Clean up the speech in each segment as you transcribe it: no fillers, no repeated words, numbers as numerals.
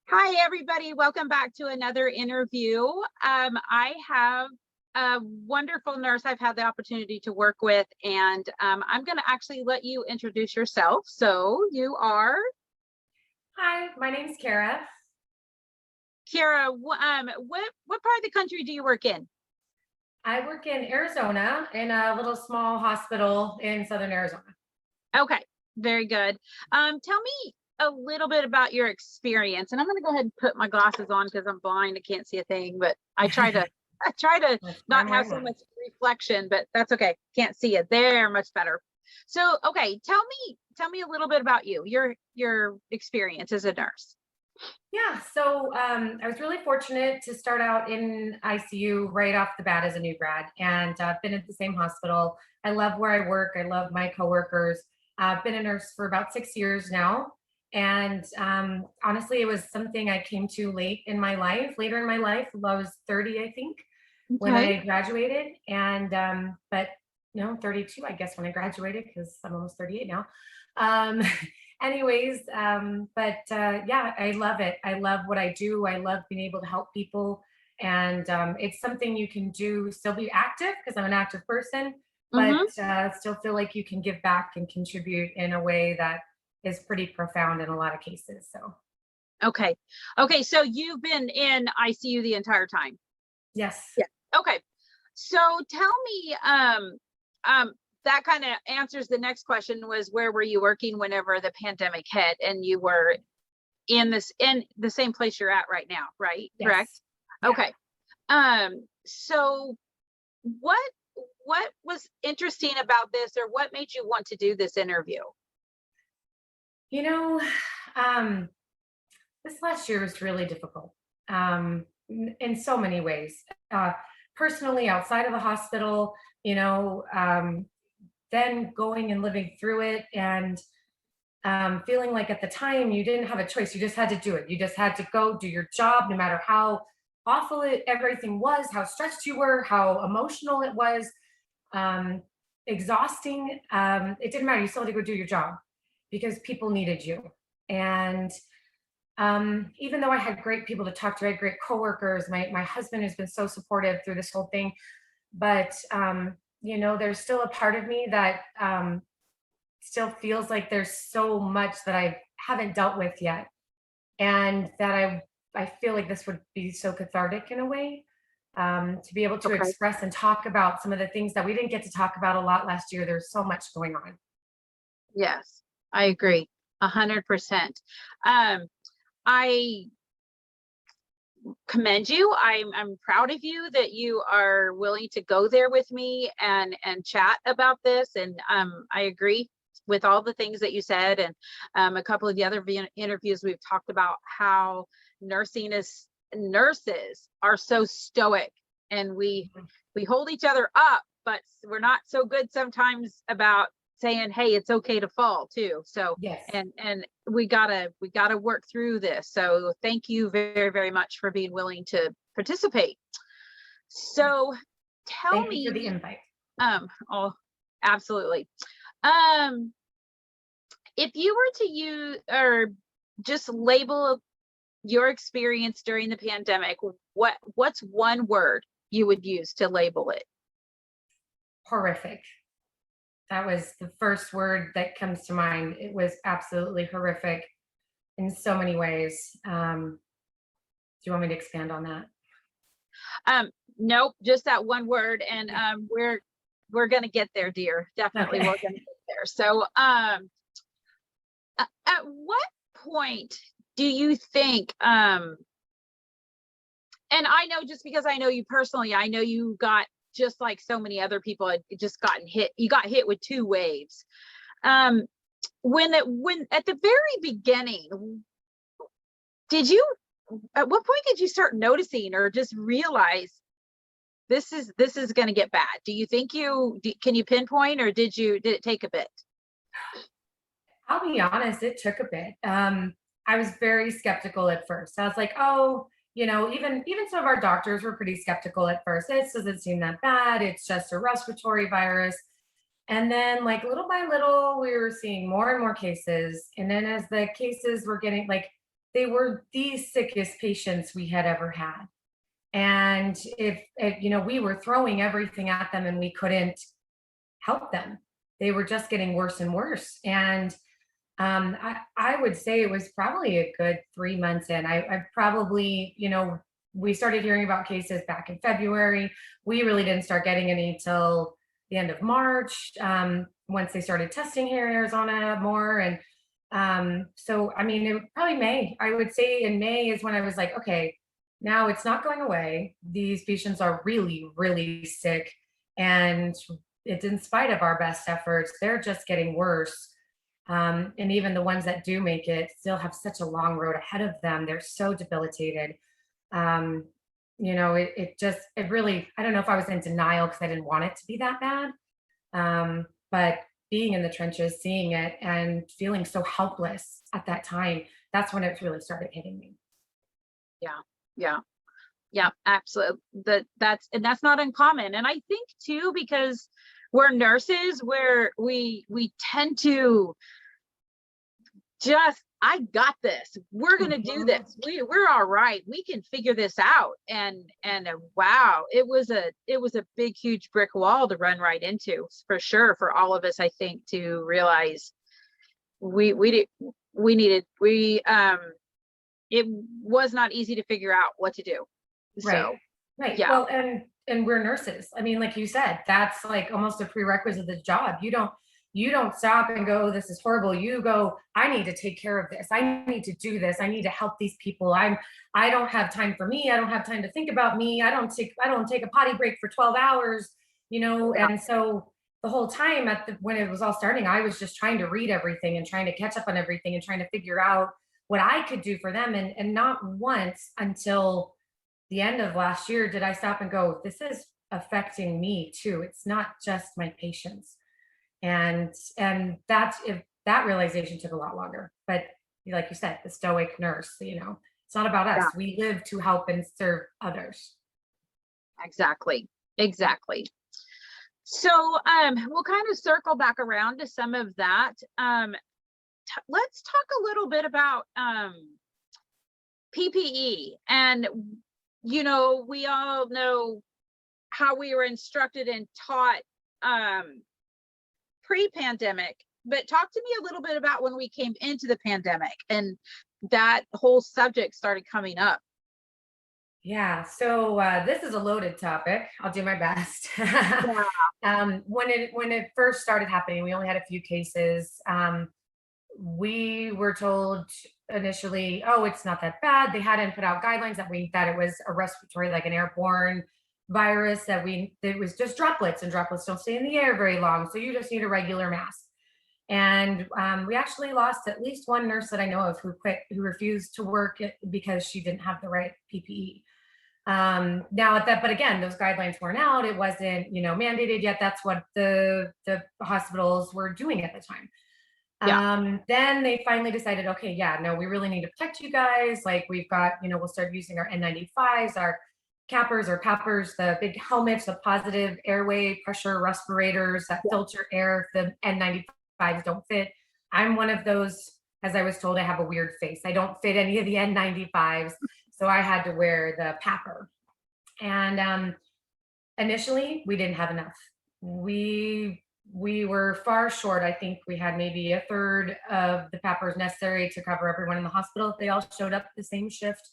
Hi, everybody. Welcome back to another interview. I have a wonderful nurse I've had the opportunity to work with, and I'm going to actually let you introduce yourself. So you are Hi, my name's Kara. Kira. What part of the country do you work in? I work in Arizona in a little small hospital in southern Arizona. Okay, very good. Tell me a little bit about your experience, and I'm going to go ahead and put my glasses on because I'm blind. I can't see a thing, but I try to I try to That's not fine where have I'm so at. much reflection, but that's okay. Can't see it. There, much better. So, okay, tell me a little bit about you, your experience as a nurse. Yeah, so I was really fortunate to start out in ICU right off the bat as a new grad, and I've been at the same hospital. I love where I work. I love my coworkers. I've been a nurse for about 6 years now, and honestly, it was something I came to later in my life. I was 30, I think, when Okay. I graduated, and but 32, I guess, when I graduated because I'm almost 38 now. Um, anyways, yeah, I love it. I love what I do. I love being able to help people, and it's something you can do. Still be active because I'm an active person, but Mm-hmm. still feel like you can give back and contribute in a way that is pretty profound in a lot of cases. So Okay. Okay. So you've been in ICU the entire time. yes. Yeah. Okay. So tell me, um, that kind of answers the next question was where were you working whenever the pandemic hit and you were in the same place you're at right now, right? Correct? Yes. Yeah. Okay. So what what was interesting about this or what made you want to do this interview? You know, um, this last year was really difficult in so many ways. Personally, outside of the hospital, you know, then going and living through it and feeling like at the time you didn't have a choice. You just had to do it. You just had to go do your job, no matter how awful everything was, how stressed you were, how emotional it was, um, exhausting. It didn't matter. You still had to go do your job because people needed you. And even though I had great people to talk to, I had great coworkers. My husband has been so supportive through this whole thing, but there's still a part of me that still feels like there's so much that I haven't dealt with yet, and that I feel like this would be so cathartic in a way, to be able to Okay. express and talk about some of the things that we didn't get to talk about a lot last year. There's so much going on. Yes, I agree. 100%. Um, I commend you. I'm proud of you that you are willing to go there with me and chat about this. And I agree with all the things that you said. And a couple of the other interviews we've talked about how nurses are so stoic and we hold each other up, but we're not so good sometimes about saying, hey, it's okay to fall too. So Yes. and we gotta work through this. So thank you very, very much for being willing to participate. So tell Thank you for me, the invite. oh, absolutely. Um, if you were to use or just label your experience during the pandemic, what's one word you would use to label it? Horrific. That was the first word that comes to mind. It was absolutely horrific in so many ways. Do you want me to expand on that? Nope, just that one word, and we're gonna get there, dear. Definitely, we're Okay. gonna get there. So, at what point do you think? And I know just because I know you personally, I know you got just like so many other people had just gotten hit. You got hit with two waves. Um, when at the very beginning, did you? At what point did you start noticing or just realize this is going to get bad? Do you think can you pinpoint or did it take a bit? I'll be honest, it took a bit. I was very skeptical at first. I was like, oh, even some of our doctors were pretty skeptical at first. This doesn't seem that bad. It's just a respiratory virus. And then, like, little by little, we were seeing more and more cases. And then as the cases were getting, like, they were the sickest patients we had ever had. And if you know, we were throwing everything at them and we couldn't help them. They were just getting worse and worse. And I would say it was probably a good 3 months in. I probably, you know, we started hearing about cases back in February. We really didn't start getting any till the end of March, once they started testing here in Arizona more. And so, I mean, probably May. I would say in May is when I was like, okay, now it's not going away. These patients are really, really sick. And it's in spite of our best efforts, they're just getting worse. And even the ones that do make it still have such a long road ahead of them. They're so debilitated. Um, you know, it really, I don't know if I was in denial because I didn't want it to be that bad. But being in the trenches, seeing it and feeling so helpless at that time, that's when it really started hitting me. Yeah. Yeah. Yeah, absolutely. That's not uncommon. And I think too, because we're nurses, where we tend to just, I got this. We're gonna do Mhm. this. We're all right. We can figure this out. And wow, it was a big, huge brick wall to run right into, for sure, for all of us, I think, to realize we did we needed we it was not easy to figure out what to do. Right. So Right. yeah, Well, and we're nurses. I mean, like you said, that's like almost a prerequisite of the job. You don't stop and go, "Oh, this is horrible." You go, "I need to take care of this. I need to do this. I need to help these people. I don't have time for me. I don't have time to think about me. I don't take a potty break for 12 hours, you know." yeah, And so the whole time when it was all starting, I was just trying to read everything and trying to catch up on everything and trying to figure out what I could do for them. And not once until the end of last year did I stop and go, this is affecting me too. It's not just my patients. And that's if that realization took a lot longer. But like you said, the stoic nurse, you know, it's not about us. yeah, We live to help and serve others. exactly. Exactly. So we'll kind of circle back around to some of that. Let's talk a little bit about PPE. And we all know how we were instructed and taught pre-pandemic, but talk to me a little bit about when we came into the pandemic and that whole subject started coming up. Yeah, so this is a loaded topic. I'll do my best. Yeah, When it first started happening, we only had a few cases. We were told initially, oh, it's not that bad. They hadn't put out guidelines that it was a respiratory, like an airborne virus, it was just droplets, and droplets don't stay in the air very long. So you just need a regular mask. And we actually lost at least one nurse that I know of who quit, who refused to work because she didn't have the right PPE. Now at that, but again, those guidelines weren't out. It wasn't, mandated yet. That's what the hospitals were doing at the time. yeah, Then they finally decided, okay, yeah, no, we really need to protect you guys. Like we've got, we'll start using our N95s, our cappers or poppers, the big helmets, the positive airway pressure respirators that yeah. filter air if the N95s don't fit. I'm one of those, as I was told, I have a weird face. I don't fit any of the N95s. So I had to wear the PAPR. And initially, we didn't have enough. We were far short. I think we had maybe a third of the PAPRs necessary to cover everyone in the hospital. They all showed up the same shift,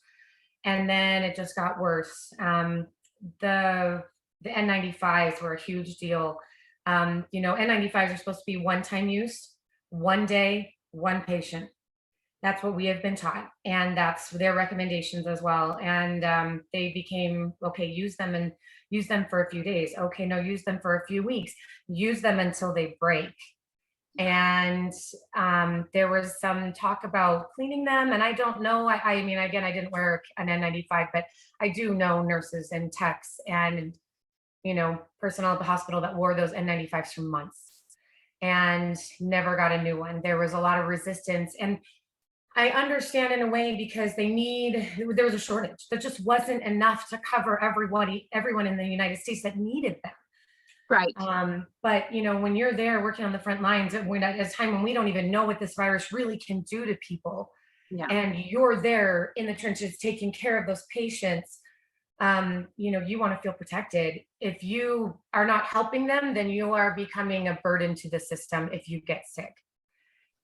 and then it just got worse. The N95s were a huge deal. N95s are supposed to be one-time use, one day, one patient. That's what we have been taught, and that's their recommendations as well. And they became okay. Use them for a few days. Okay, no, use them for a few weeks. Use them until they break. And there was some talk about cleaning them, and I don't know. I mean, again, I didn't wear an N95, but I do know nurses and techs and personnel at the hospital that wore those N95s for months and never got a new one. There was a lot of resistance, and I understand in a way because there was a shortage. There just wasn't enough to cover everyone in the United States that needed them. Right. But when you're there working on the front lines at a time when we don't even know what this virus really can do to people, Yeah. and you're there in the trenches taking care of those patients. You want to feel protected. If you are not helping them, then you are becoming a burden to the system if you get sick.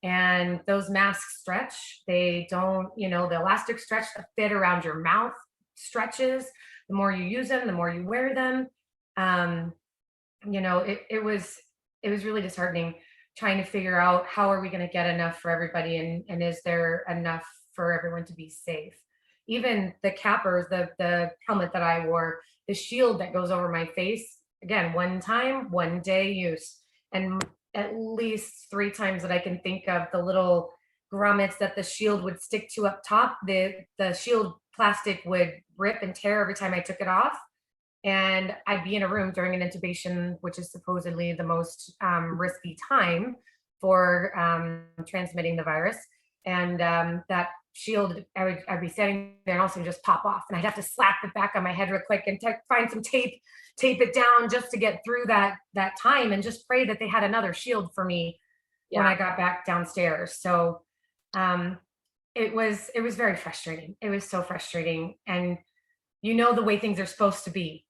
And those masks stretch. They don't, the elastic stretch, the fit around your mouth stretches. The more you use them, the more you wear them. Um, it was really disheartening trying to figure out how are we going to get enough for everybody, and is there enough for everyone to be safe. Even the cappers, the helmet that I wore, the shield that goes over my face, again, one time, one day use. And at least 3 times that I can think of, the little grommets that the shield would stick to up top, the shield plastic would rip and tear every time I took it off. And I'd be in a room during an intubation, which is supposedly the most risky time for transmitting the virus. And that shield, I'd be standing there and also just pop off, and I'd have to slap it back on my head real quick and find some tape it down just to get through that time, and just pray that they had another shield for me when I got back downstairs. So it was very frustrating. It was so frustrating, and the way things are supposed to be.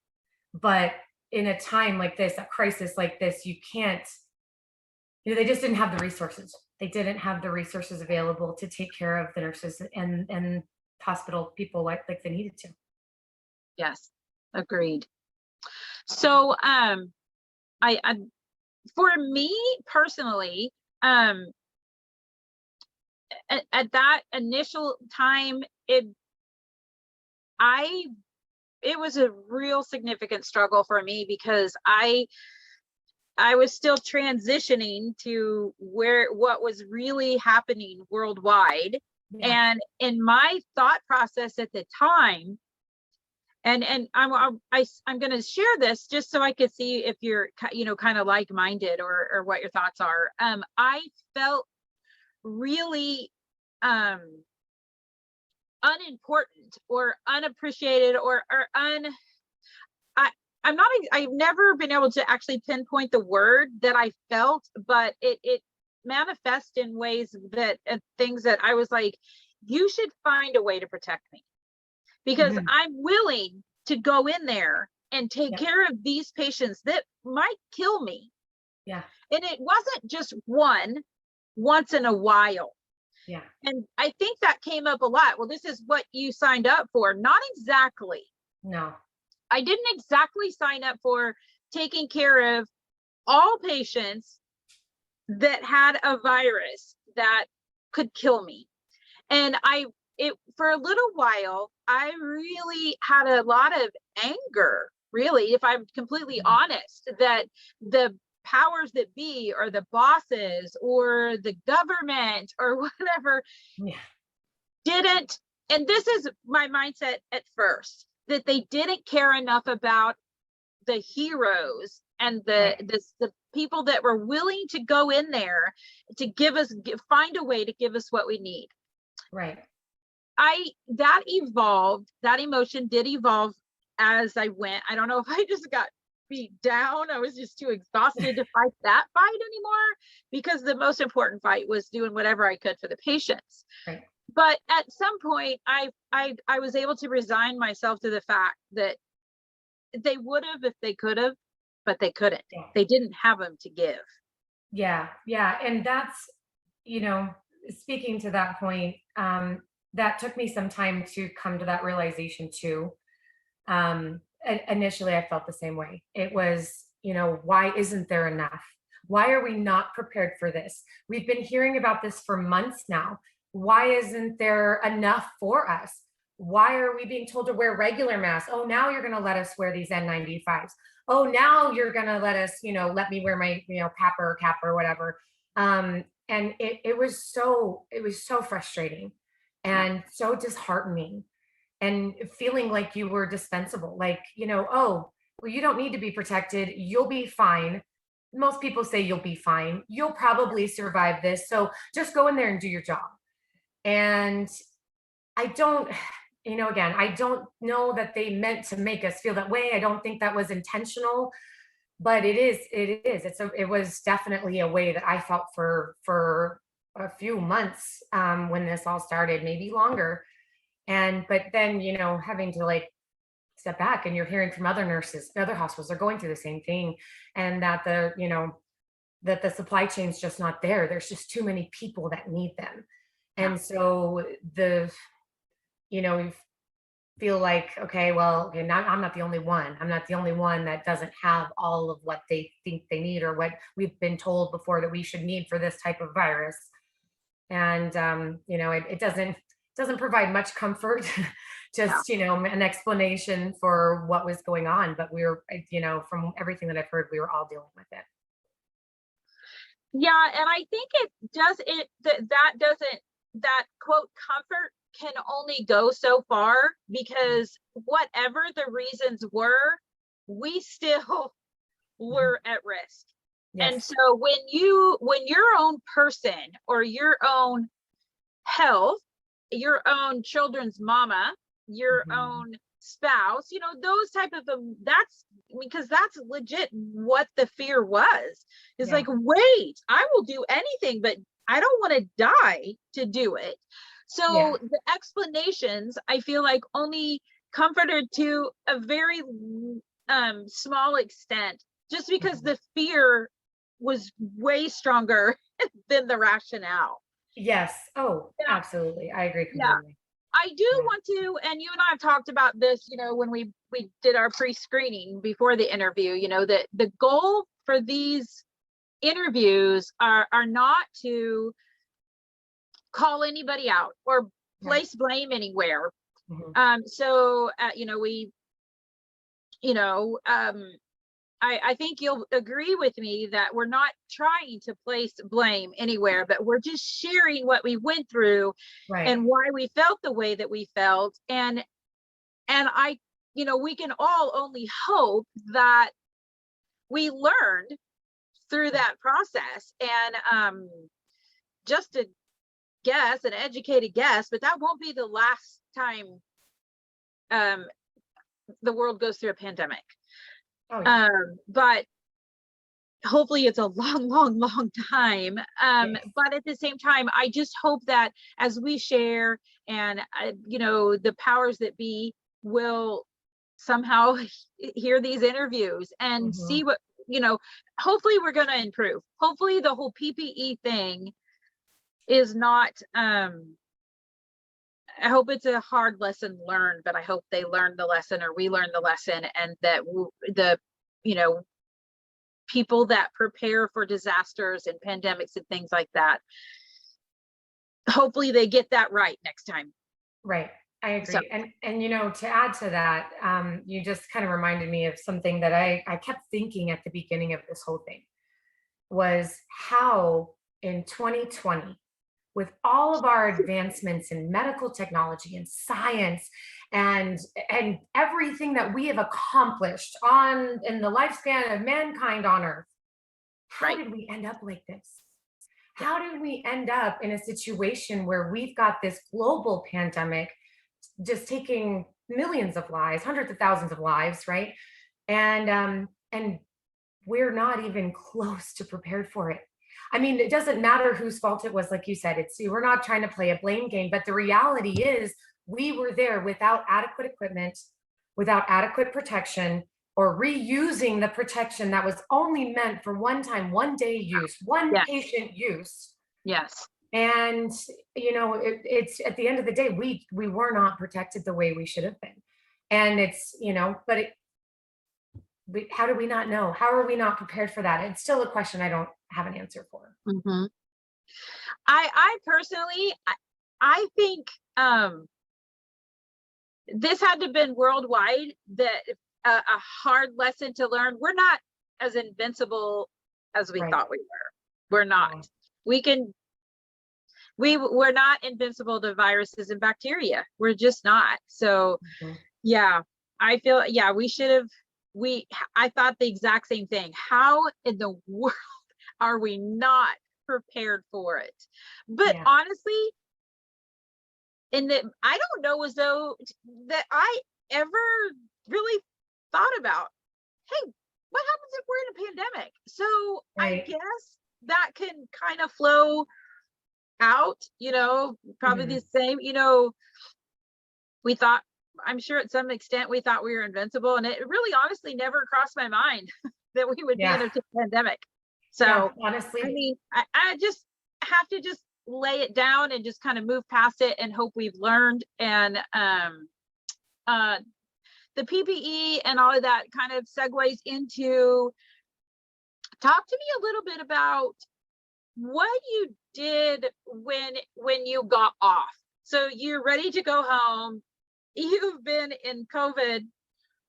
But in a time like this, a crisis like this, you can't, they just didn't have the resources. They didn't have the resources available to take care of the nurses and hospital people like they needed to. Yes, agreed. So I for me personally, at that initial time, it was a real significant struggle for me, because I was still transitioning to what was really happening worldwide. Yeah. And in my thought process at the time, and I'm going to share this just so I could see if you're kind of like-minded, or what your thoughts are. I felt really unimportant or unappreciated, I've never been able to actually pinpoint the word that I felt, but it manifests in ways that things that I was like, you should find a way to protect me, because I'm willing to go in there and take care of these patients that might kill me. Yeah. And it wasn't just once in a while. Yeah. And I think that came up a lot. Well, this is what you signed up for. Not exactly. No. I didn't exactly sign up for taking care of all patients that had a virus that could kill me. And for a little while, I really had a lot of anger, really, if I'm completely honest, that the powers that be, or the bosses, or the government, or whatever, didn't, and this is my mindset at first, that they didn't care enough about the heroes and the people that were willing to go in there to find a way to give us what we need. Right. That emotion did evolve as I went. I don't know if I just got beat down. I was just too exhausted to fight that fight anymore, because the most important fight was doing whatever I could for the patients. Right. But at some point, I was able to resign myself to the fact that they would have if they could have, but they couldn't. Yeah. They didn't have them to give. Yeah. And that's, speaking to that point, that took me some time to come to that realization too. Initially, I felt the same way. It was, why isn't there enough? Why are we not prepared for this? We've been hearing about this for months now. Why isn't there enough for us? Why are we being told to wear regular masks? Oh, now you're going to let us wear these N95s. Oh, now you're going to let us, let me wear my, PAPR or cap or whatever. And it was so frustrating and so disheartening, and feeling like you were dispensable. Like, oh, well, you don't need to be protected. You'll be fine. Most people say you'll be fine. You'll probably survive this. So just go in there and do your job. And I don't, again, I don't know that they meant to make us feel that way. I don't think that was intentional, but it was definitely a way that I felt for a few months when this all started, maybe longer. But then, having to like step back, and you're hearing from other nurses, other hospitals are going through the same thing, and that that the supply chain's just not there. There's just too many people that need them. Yeah. And so you feel like, okay, well, okay, now I'm not the only one. I'm not the only one that doesn't have all of what they think they need, or what we've been told before that we should need for this type of virus. And it doesn't provide much comfort. Yeah. Just an explanation for what was going on, but from everything that I've heard, we were all dealing with it. Yeah, and I think it does it that doesn't that quote comfort can only go so far, because whatever the reasons were, we still Mhm. were at risk. And Yes. so when your own person or your own health, your own children's mama, your Mhm. own spouse, those type of that's because that's legit what the fear was. It's Yeah. like, wait, I will do anything, but I don't want to die to do it. Yeah. So the explanations, I feel like, only comforted to a very small extent, just because Mhm. the fear was way stronger than the rationale. Yes. Oh, Yeah, absolutely. I agree yeah. completely. I do Yeah. want to, and you and I have talked about this, when we did our pre-screening before the interview, that the goal for these interviews are not to call anybody out or Right. place blame anywhere. Mhm. We, you know, I think you'll agree with me that we're not trying to place blame anywhere, but we're just sharing what we went through Right. and why we felt the way that we felt. And we can all only hope that we learned through Yeah. that process. And just a guess, an educated guess, but that won't be the last time um, the world goes through a pandemic. Oh yeah. But hopefully it's a long, long, long time. Yes. But at the same time, I just hope that as we share, and the powers that be will somehow hear these interviews and Mhm. see what, hopefully we're going to improve. Hopefully the whole PPE thing is not, I hope it's a hard lesson learned, but I hope they learn the lesson, or we learn the lesson, and that the, you know, people that prepare for disasters and pandemics and things like that, hopefully they get that right next time. Right. I So agree. And to add to that, you just kind of reminded me of something that I kept thinking at the beginning of this whole thing, was how in 2020, with all of our advancements in medical technology and science, and everything that we have accomplished on in the lifespan of mankind on earth, how right. did we end up like this? Yeah. How did we end up in a situation where we've got this global pandemic just taking millions of lives, hundreds of thousands of lives, right? And we're not even close to prepared for it. I mean, it doesn't matter whose fault it was, like you said. We're not trying to play a blame game, but the reality is we were there without adequate equipment, without adequate protection, or reusing the protection that was only meant for one time, one day use, one Yeah. patient use. Yes. And it's at the end of the day, we were not protected the way we should have been. And but how do we not know? How are we not prepared for that? It's still a question I don't have an answer for. Hmm. I personally, I think this had to have been worldwide, that a hard lesson to learn. We're not as invincible as we Right. thought we were. We're not. No. We can we're not invincible to viruses and bacteria. We're just not. So Mhm. yeah, I feel, yeah, we should have, we I thought the exact same thing. How in the world are we not prepared for it? But Yeah. honestly, I don't know as though that I ever really thought about, hey, what happens if we're in a pandemic? So I Right. guess that can kind of flow out, probably Mhm. the same, we thought, I'm sure at some extent we thought we were invincible, and it really honestly never crossed my mind that we would be Yeah. in a pandemic. Yeah. So, I Honestly. mean, I just have to just lay it down and just kind of move past it and hope we've learned. And uh, the PPE and all of that kind of segues into, talk to me a little bit about what you did when you got off. So you're ready to go home. You've been in COVID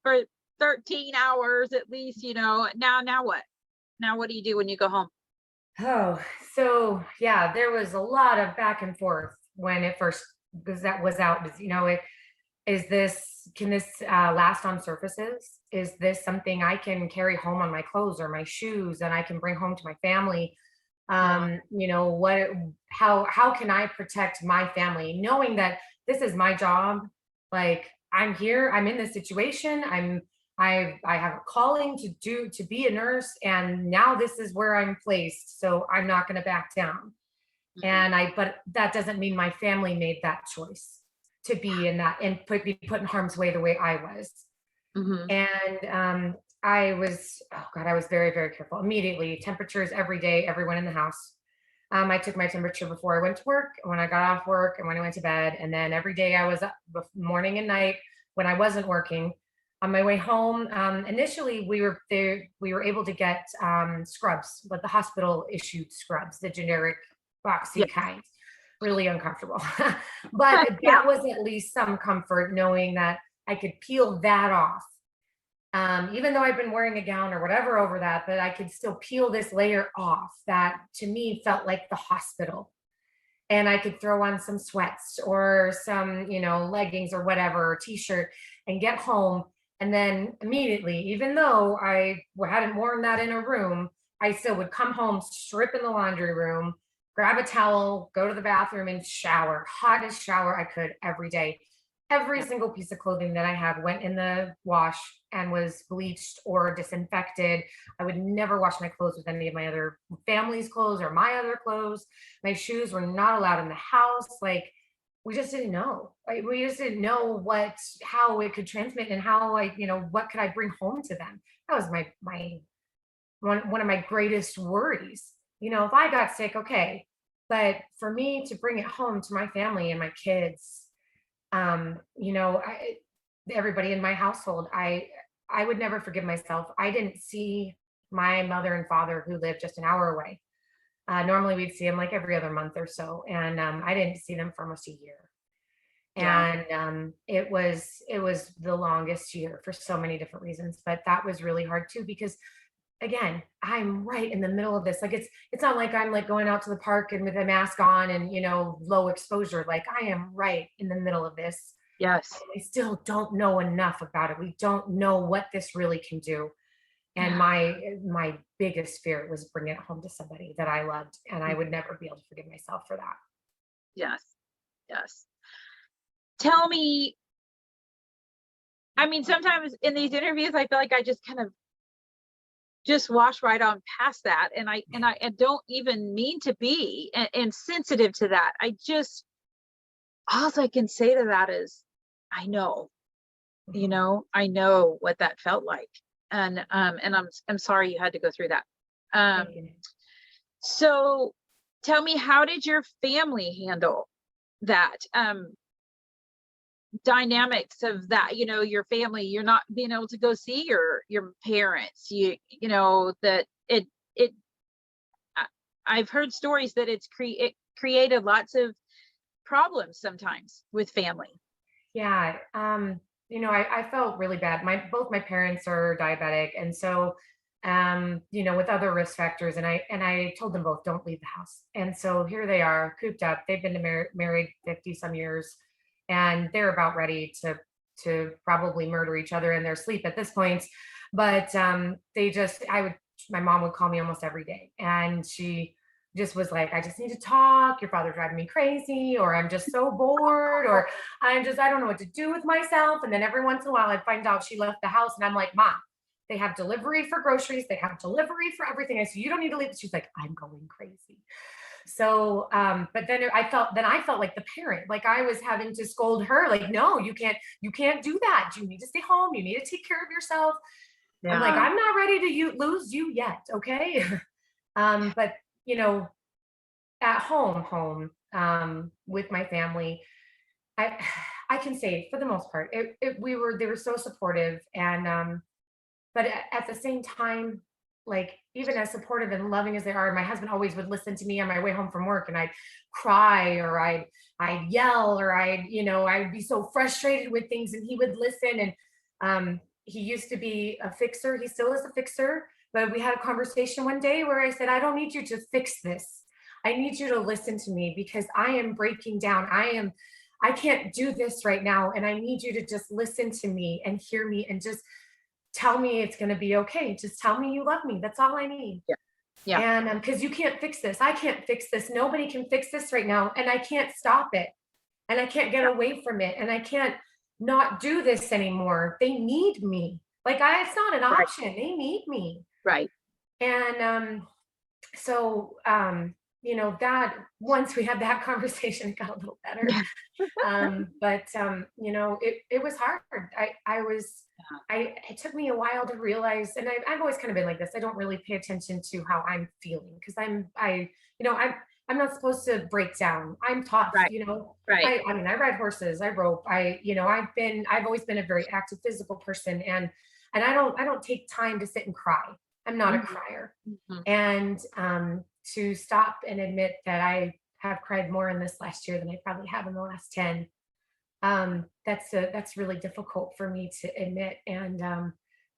for 13 hours at least, now what? Now what do you do when you go home? Oh, so yeah, there was a lot of back and forth when it first was out. Is this, can this last on surfaces? Is this something I can carry home on my clothes or my shoes and I can bring home to my family? Yeah. What, how can I protect my family knowing that this is my job? Like, I'm here, I'm in this situation, I have a calling to be a nurse, and now this is where I'm placed, so I'm not going to back down. Mhm. But that doesn't mean my family made that choice to be in that and be put in harm's way the way I was. Mhm. And I was, oh God, I was very, very careful. Immediately, temperatures every day, everyone in the house. I took my temperature before I went to work, when I got off work, and when I went to bed. And then every day I was up morning and night when I wasn't working. On my way home, initially we were there, we were able to get scrubs, but the hospital issued scrubs, the generic Yeah. boxy kind. Really uncomfortable. But Yeah. that was at least some comfort knowing that I could peel that off, even though I've been wearing a gown or whatever over that, but I could still peel this layer off that to me felt like the hospital. And I could throw on some sweats or some, leggings or whatever, t-shirt, and get home. And then immediately, even though I hadn't worn that in a room, I still would come home, strip in the laundry room, grab a towel, go to the bathroom and shower, hottest shower I could every day. Every Yeah. single piece of clothing that I had went in the wash and was bleached or disinfected. I would never wash my clothes with any of my other family's clothes or my other clothes. My shoes were not allowed in the house. Like, we just didn't know. Like, we just didn't know how it could transmit and how what could I bring home to them. That was my one of my greatest worries. If I got sick, okay. But for me to bring it home to my family and my kids, everybody in my household, I would never forgive myself. I didn't see my mother and father who lived just an hour away. Normally we'd see them like every other month or so, and I didn't see them for almost a year. Yeah. And it was the longest year for so many different reasons, but that was really hard too because again, I'm right in the middle of this. Like, it's not like I'm like going out to the park and with a mask on and low exposure. Like, I am right in the middle of this. Yes. We still don't know enough about it. We don't know what this really can do. And Yeah. my biggest fear was bringing it home to somebody that I loved, and I would never be able to forgive myself for that. Yes. Yes. Tell me, I mean, sometimes in these interviews, I feel like I just kind of just wash right on past that. And I don't even mean to be insensitive to that. All I can say to that is, I know, Mhm. I know what that felt like. And I'm sorry you had to go through that. Thank Um, you. so tell me, how did your family handle that? Dynamics of that, your family, you're not being able to go see your parents, that it I- I've heard stories that it created lots of problems sometimes with family. Yeah. I felt really bad. Both my parents are diabetic, and so with other risk factors, and I told them both don't leave the house. And so here they are, cooped up. They've been married 50 some years, and they're about ready to probably murder each other in their sleep at this point. But they just I would my mom would call me almost every day, and she just was like, I just need to talk. Your father's driving me crazy, or I'm just so bored, or I don't know what to do with myself. And then every once in a while I'd find out she left the house, and I'm like, Mom, they have delivery for groceries, they have delivery for everything. I said, you don't need to leave. She's like, I'm going crazy. So, but then I felt like the parent, like I was having to scold her, like, no, you can't do that. You need to stay home. You need to take care of yourself. I'm like, Yeah. I'm not ready to lose you yet. Okay. But you know, at home, with my family, I, I can say for the most part, they were so supportive, and but at the same time, like even as supportive and loving as they are, my husband always would listen to me on my way home from work, and I'd cry, or I'd yell, or I'd be so frustrated with things, and he would listen. And he used to be a fixer. He still is a fixer. But we had a conversation one day where I said, I don't need you to fix this. I need you to listen to me, because I am breaking down. I can't do this right now. And I need you to just listen to me and hear me, and just tell me it's going to be okay. Just tell me you love me. That's all I need. Yeah. Yeah. And because you can't fix this, I can't fix this. Nobody can fix this right now. And I can't stop it. And I can't get away from it. And I can't not do this anymore. They need me. Like it's not an Right. option. They need me. Right. And so that once we had that conversation, it got a little better. But it was hard. It took me a while to realize, and I've always kind of been like this. I don't really pay attention to how I'm feeling, because I'm not supposed to break down. I'm tough, Right. Right. I mean, I ride horses, I rope, I've always been a very active physical person, and I don't take time to sit and cry. I'm not a Mhm. crier. Mhm. And to stop and admit that I have cried more in this last year than I probably have in the last 10, that's really difficult for me to admit. And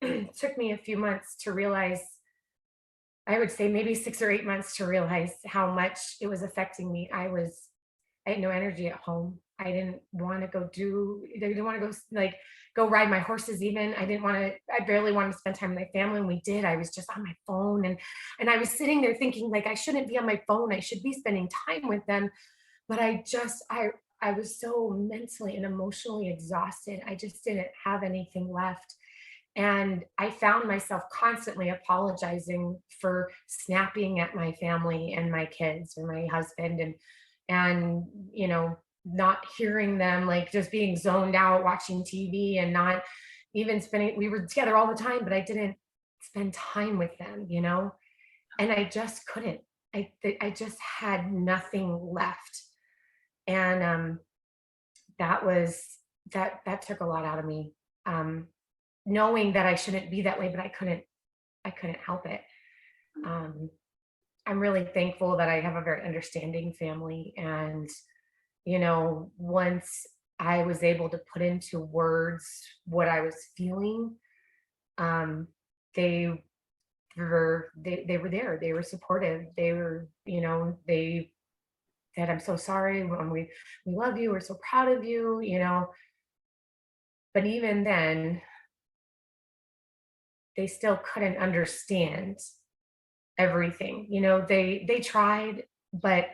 it took me a few months to realize, I would say maybe 6 or 8 months, to realize how much it was affecting me. I had no energy at home. I didn't want to go like go ride my horses even. I barely wanted to spend time with my family. When we did, I was just on my phone, and I was sitting there thinking, like, I shouldn't be on my phone. I should be spending time with them. But I was so mentally and emotionally exhausted. I just didn't have anything left. And I found myself constantly apologizing for snapping at my family and my kids or my husband, and not hearing them, like just being zoned out watching TV, and not even spending we were together all the time, but I didn't spend time with them. And I just couldn't. I just had nothing left. And that was that took a lot out of me. Knowing that I shouldn't be that way, but I couldn't help it. Um, I'm really thankful that I have a very understanding family. And, once I was able to put into words what I was feeling, um, they they were there. They were supportive. They said, I'm so sorry. We love you. We're so proud of you. But even then, they still couldn't understand everything. They tried, but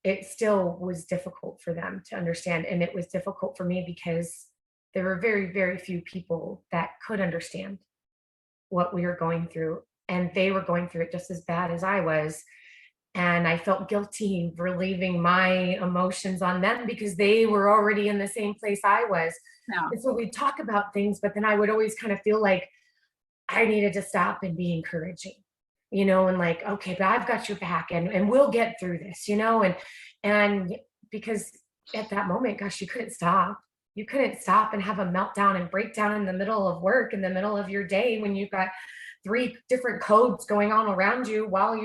it still was difficult for them to understand. And it was difficult for me, because there were very, very few people that could understand what we were going through. And they were going through it just as bad as I was. And I felt guilty relieving my emotions on them, because they were already in the same place I was. Yeah. And so we'd talk about things, but then I would always kind of feel like I needed to stop and be encouraging, and like, okay, but I've got your back, and we'll get through this. And because at that moment, gosh, you couldn't stop. You couldn't stop and have a meltdown and breakdown in the middle of work, in the middle of your day, when you've got three different codes going on around you, while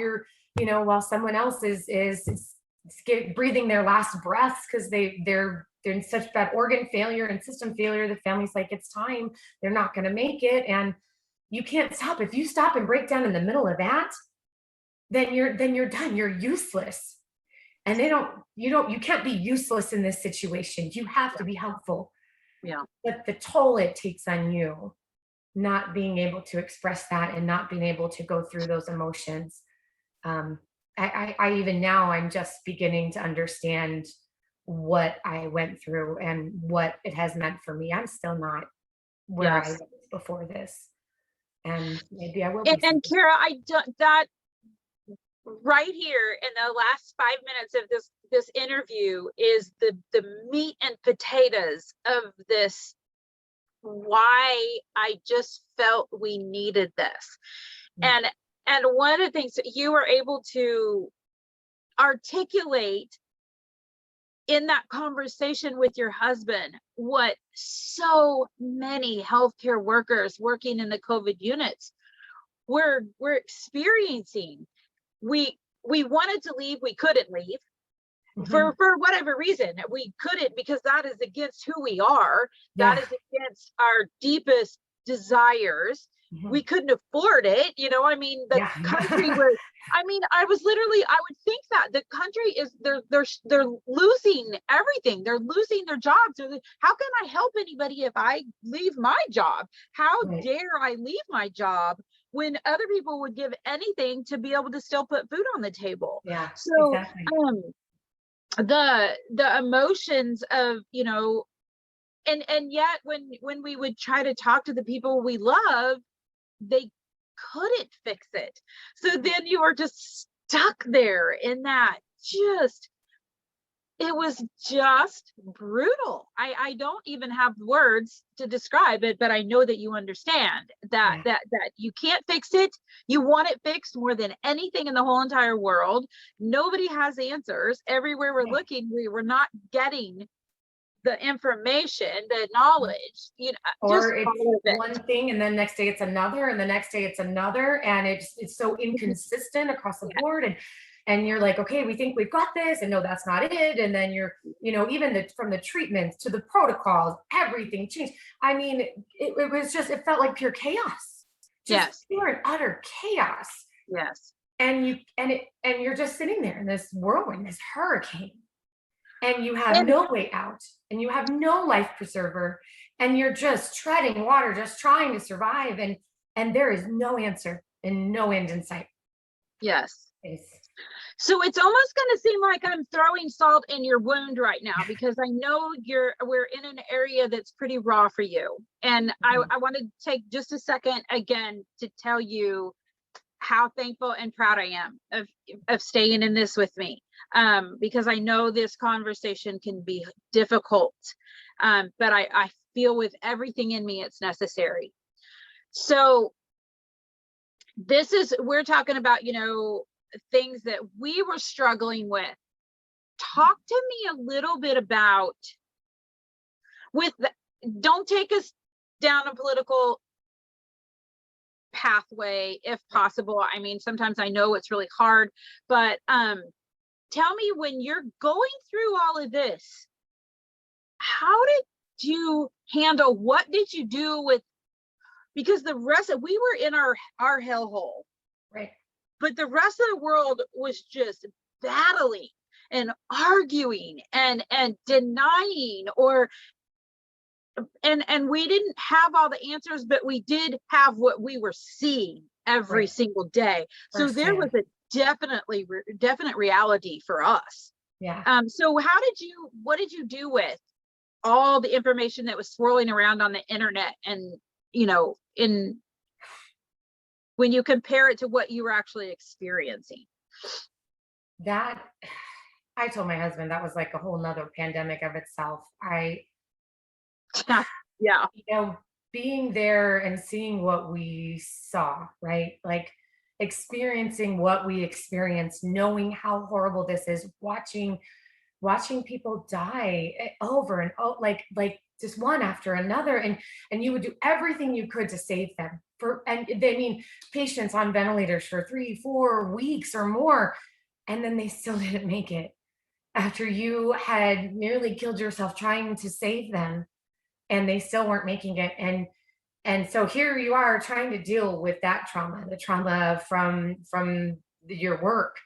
while someone else is breathing their last breaths, because they're in such bad organ failure and system failure. The family's like, it's time. They're not going to make it. And you can't stop. If you stop and break down in the middle of that, then you're done. You're useless. And you can't be useless in this situation. You have to be helpful. Yeah. But the toll it takes on you, not being able to express that, and not being able to go through those emotions. Um, I even now, I'm just beginning to understand what I went through and what it has meant for me. I'm still not where I Yes. was before this. And maybe I will And, be and someday. Kara, I don't that right here in the last 5 minutes of this interview is the meat and potatoes of this, why I just felt we needed this. Mm. And one of the things that you were able to articulate in that conversation with your husband, what so many healthcare workers working in the COVID units were experiencing. We wanted to leave, we couldn't leave Mhm. for whatever reason. We couldn't, because that is against who we are. That Yeah. is against our deepest desires. We Mhm. couldn't afford it. I mean, the Yeah. country was, I mean, I was literally, I would think that the country is, they're losing everything. They're losing their jobs. How can I help anybody if I leave my job? How Right. dare I leave my job when other people would give anything to be able to still put food on the table? Yeah, So, exactly. the emotions of, and yet when we would try to talk to the people we love, they couldn't fix it. So then you were just stuck there in that, just, it was just brutal. I don't even have words to describe it, but I know that you understand that Yeah. that you can't fix it. You want it fixed more than anything in the whole entire world. Nobody has answers. Everywhere we're Yeah. looking, we were not getting the information, the knowledge, just Or it's all of it. one thing and then next day it's another and the next day it's another, and it's so inconsistent across the Yeah. board, and you're like, okay, we think we've got this, and no, that's not it. And then you're, even from the treatments to the protocols, everything changed. I mean, it was just, it felt like pure chaos, just Yes. pure and utter chaos. Yes. And you're just sitting there in this whirlwind, this hurricane, and you have And no way out, and you have no life preserver, and you're just treading water, just trying to survive, and there is no answer and no end in sight. yes. It's, So it's almost going to seem like I'm throwing salt in your wound right now, because I know we're in an area that's pretty raw for you. And I want to take just a second again to tell you how thankful and proud I am of staying in this with me. Because I know this conversation can be difficult. But I feel with everything in me, it's necessary. So we're talking about, things that we were struggling with. Talk to me a little bit about, don't take us down a political pathway if possible. I mean, sometimes I know it's really hard, but tell me, when you're going through all of this, how did you handle, what did you do with, because the rest of, we were in our hellhole, right. but the rest of the world was just battling and arguing and denying, and we didn't have all the answers, but we did have what we were seeing every Right. single day. So there was Firsthand. a definite reality for us. Yeah. So what did you do with all the information that was swirling around on the internet, and in when you compare it to what you were actually experiencing? That I told my husband that was like a whole nother pandemic of itself. Yeah. You know, being there and seeing what we saw, right? Like experiencing what we experienced, knowing how horrible this is, watching people die over and over, like just one after another, and you would do everything you could to save them, and they mean patients on ventilators for 3 4 weeks or more, and then they still didn't make it after you had nearly killed yourself trying to save them, and they still weren't making it. And so here you are trying to deal with that trauma, the trauma from your work,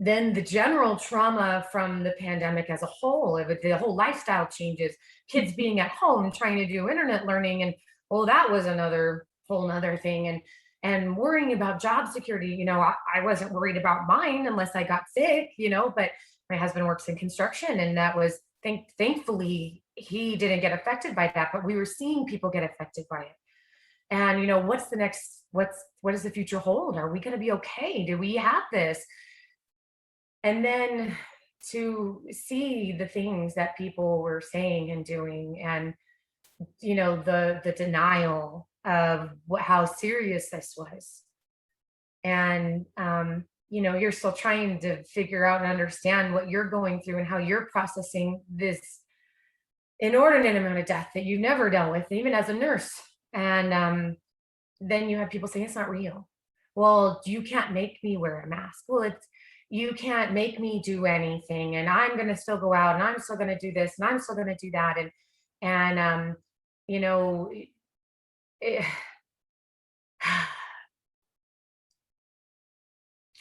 then the general trauma from the pandemic as a whole, the whole lifestyle changes, kids being at home trying to do internet learning, and oh, that was another whole nother thing, and worrying about job security. I wasn't worried about mine unless I got sick, but my husband works in construction, and that was, thankfully he didn't get affected by that, but we were seeing people get affected by it. And what's the next, what does the future hold? Are we going to be okay? Do we have this? And then to see the things that people were saying and doing, and the denial of how serious this was. And you're still trying to figure out and understand what you're going through and how you're processing this inordinate amount of death that you've never dealt with, even as a nurse. And then you have people saying it's not real. Well, you can't make me wear a mask. Well, you can't make me do anything, and I'm going to still go out, and I'm still going to do this, and I'm still going to do that. And you know it,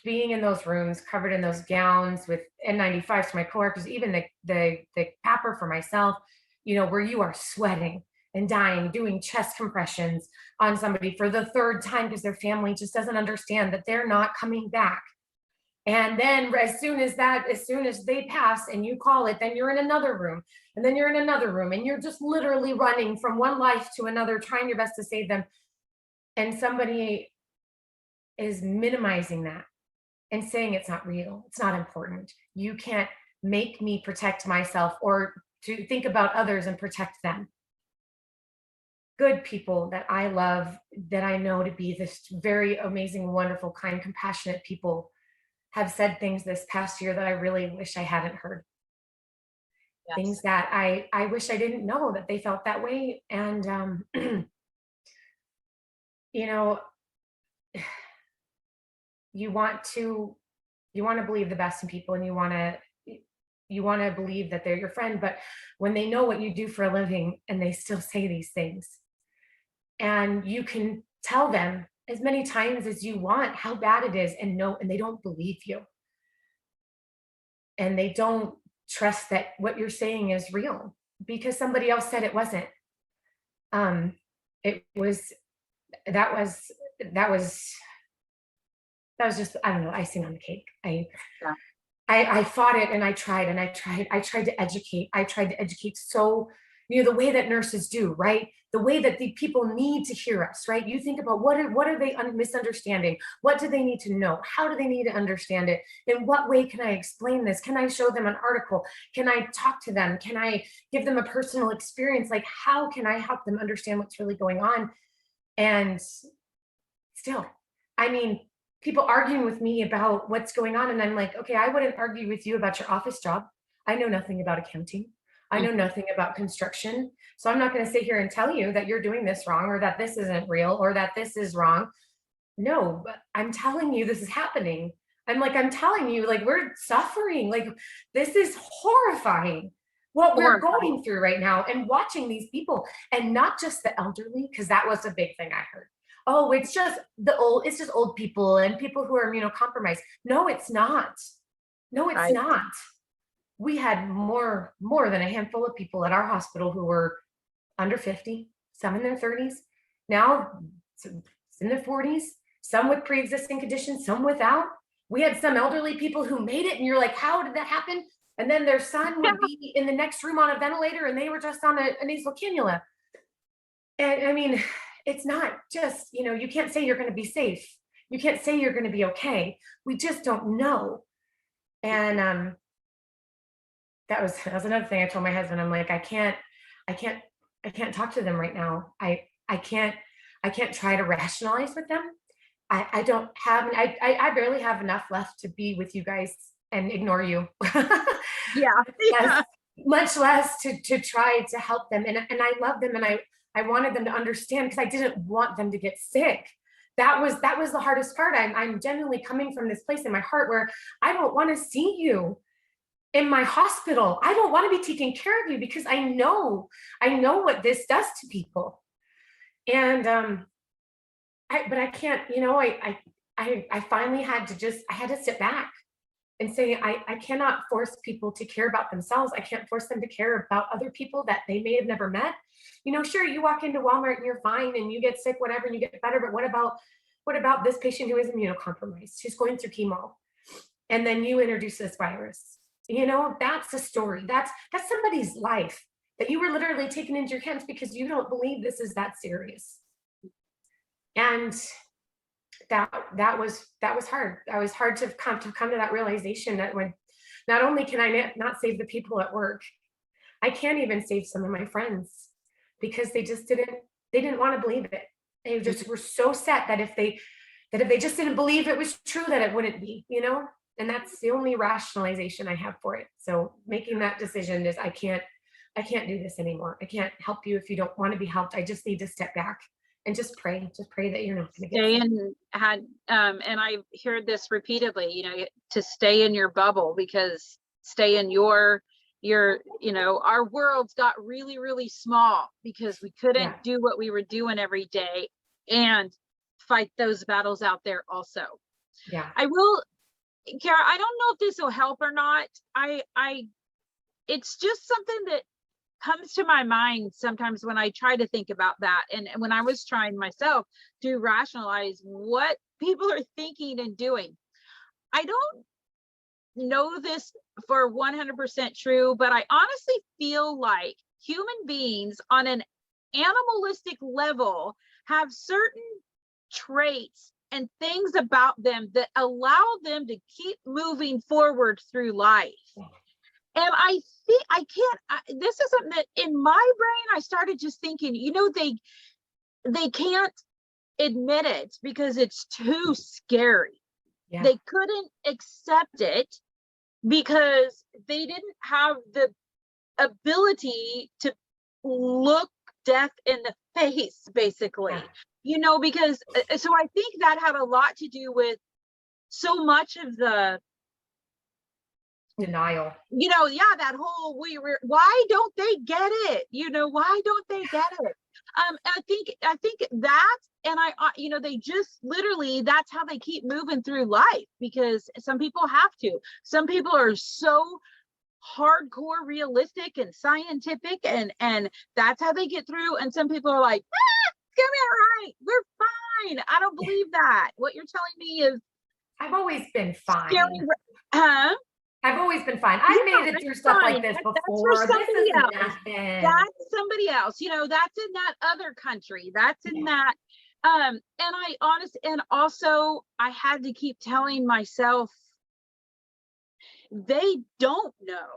being in those rooms covered in those gowns with N95s for my coworkers, even the capper for myself, where you are sweating and dying, doing chest compressions on somebody for the third time because their family just doesn't understand that they're not coming back. And then as soon as they pass and you call it, then you're in another room, and then you're in another room, and you're just literally running from one life to another, trying your best to save them. And somebody is minimizing that and saying it's not real, it's not important. You can't make me protect myself or to think about others and protect them. Good people that I love, that I know to be this very amazing, wonderful, kind, compassionate people, have said things this past year that I really wish I hadn't heard. Things Yes. that I wish I didn't know that they felt that way. And you know, you want to believe the best in people, and you want to believe that they're your friend, but when they know what you do for a living and they still say these things, and you can tell them as many times as you want how bad it is, and they don't believe you, and they don't trust that what you're saying is real because somebody else said it wasn't. It was that was that was that was just, I don't know, icing on the cake. Yeah. I fought it, and I tried to educate. I tried to educate, so the way that nurses do, right? The way that the people need to hear us, right? You think about what are they misunderstanding? What do they need to know? How do they need to understand it? In what way can I explain this? Can I show them an article? Can I talk to them? Can I give them a personal experience? Like, how can I help them understand what's really going on? And still, I mean, people arguing with me about what's going on, and I'm like, okay, I wouldn't argue with you about your office job. I know nothing about accounting. I know Mhm. nothing about construction. So I'm not going to sit here and tell you that you're doing this wrong, or that this isn't real, or that this is wrong. No, but I'm telling you this is happening. I'm telling you, like, we're suffering. Like, this is horrifying what we're Horrifying. going through right now, and watching these people, and not just the elderly, because that was a big thing I heard. Oh, it's just old people and people who are immunocompromised. No, it's not. No, it's Right. not. We had more than a handful of people at our hospital who were under 50, some in their 30s. Now it's in their 40s, some with pre-existing conditions, some without. We had some elderly people who made it, and you're like, how did that happen? And then their son would be in the next room on a ventilator, and they were just on a nasal cannula. And I mean, it's not just, you can't say you're going to be safe. You can't say you're going to be okay. We just don't know. And that was another thing I told my husband. I'm like, I can't, I can't talk to them right now. I can't try to rationalize with them. I don't have, I barely have enough left to be with you guys and ignore you. Yeah. Less, Yeah. much less to try to help them. And I love them, and I wanted them to understand, because I didn't want them to get sick. That was the hardest part. I'm genuinely coming from this place in my heart where I don't want to see you in my hospital. I don't want to be taking care of you, because I know what this does to people. And but I can't, I finally I had to sit back and say, I cannot force people to care about themselves. I can't force them to care about other people that they may have never met. Sure, you walk into Walmart and you're fine and you get sick, whatever, and you get better. But what about this patient who is immunocompromised, who's going through chemo, and then you introduce this virus? That's a story. That's somebody's life that you were literally taking into your hands because you don't believe this is that serious. And that was hard. That was hard to come to that realization that when not only can I not save the people at work, I can't even save some of my friends because they didn't want to believe it. They just were so set that if they just didn't believe it was true, that it wouldn't be, you know? And that's the only rationalization I have for it. So making that decision is I can't do this anymore. I can't help you if you don't want to be helped. I just need to step back and just pray that you're not going to get Stay sick. in had and I heard this repeatedly, to stay in your bubble, because stay in our worlds got really, really small because we couldn't Yeah, do what we were doing every day and fight those battles out there also. yeah, I will, Kara, I don't know if this will help or not. It's just something that comes to my mind sometimes when I try to think about that. And when I was trying myself to rationalize what people are thinking and doing, I don't know this for 100% true, but I honestly feel like human beings on an animalistic level have certain traits and things about them that allow them to keep moving forward through life. And I think this is something that in my brain, I started just thinking, they can't admit it because it's too scary. yeah, They couldn't accept it because they didn't have the ability to look death in the face, basically. yeah. Because so I think that had a lot to do with so much of the Denial. that whole why don't they get it? Why don't they get it? I think that, and they just literally, that's how they keep moving through life, because some people have to. Some people are so hardcore realistic and scientific, and that's how they get through. And some people are like, it's gonna be all right, we're fine. I don't believe that. What you're telling me is I've always been scary. fine. Huh? I've always been fine. I've made it That's through stuff like fine. this That's for before. This somebody is else. nothing. That's somebody else. That's in that other country. That's in Yeah, that. And also I had to keep telling myself, they don't know.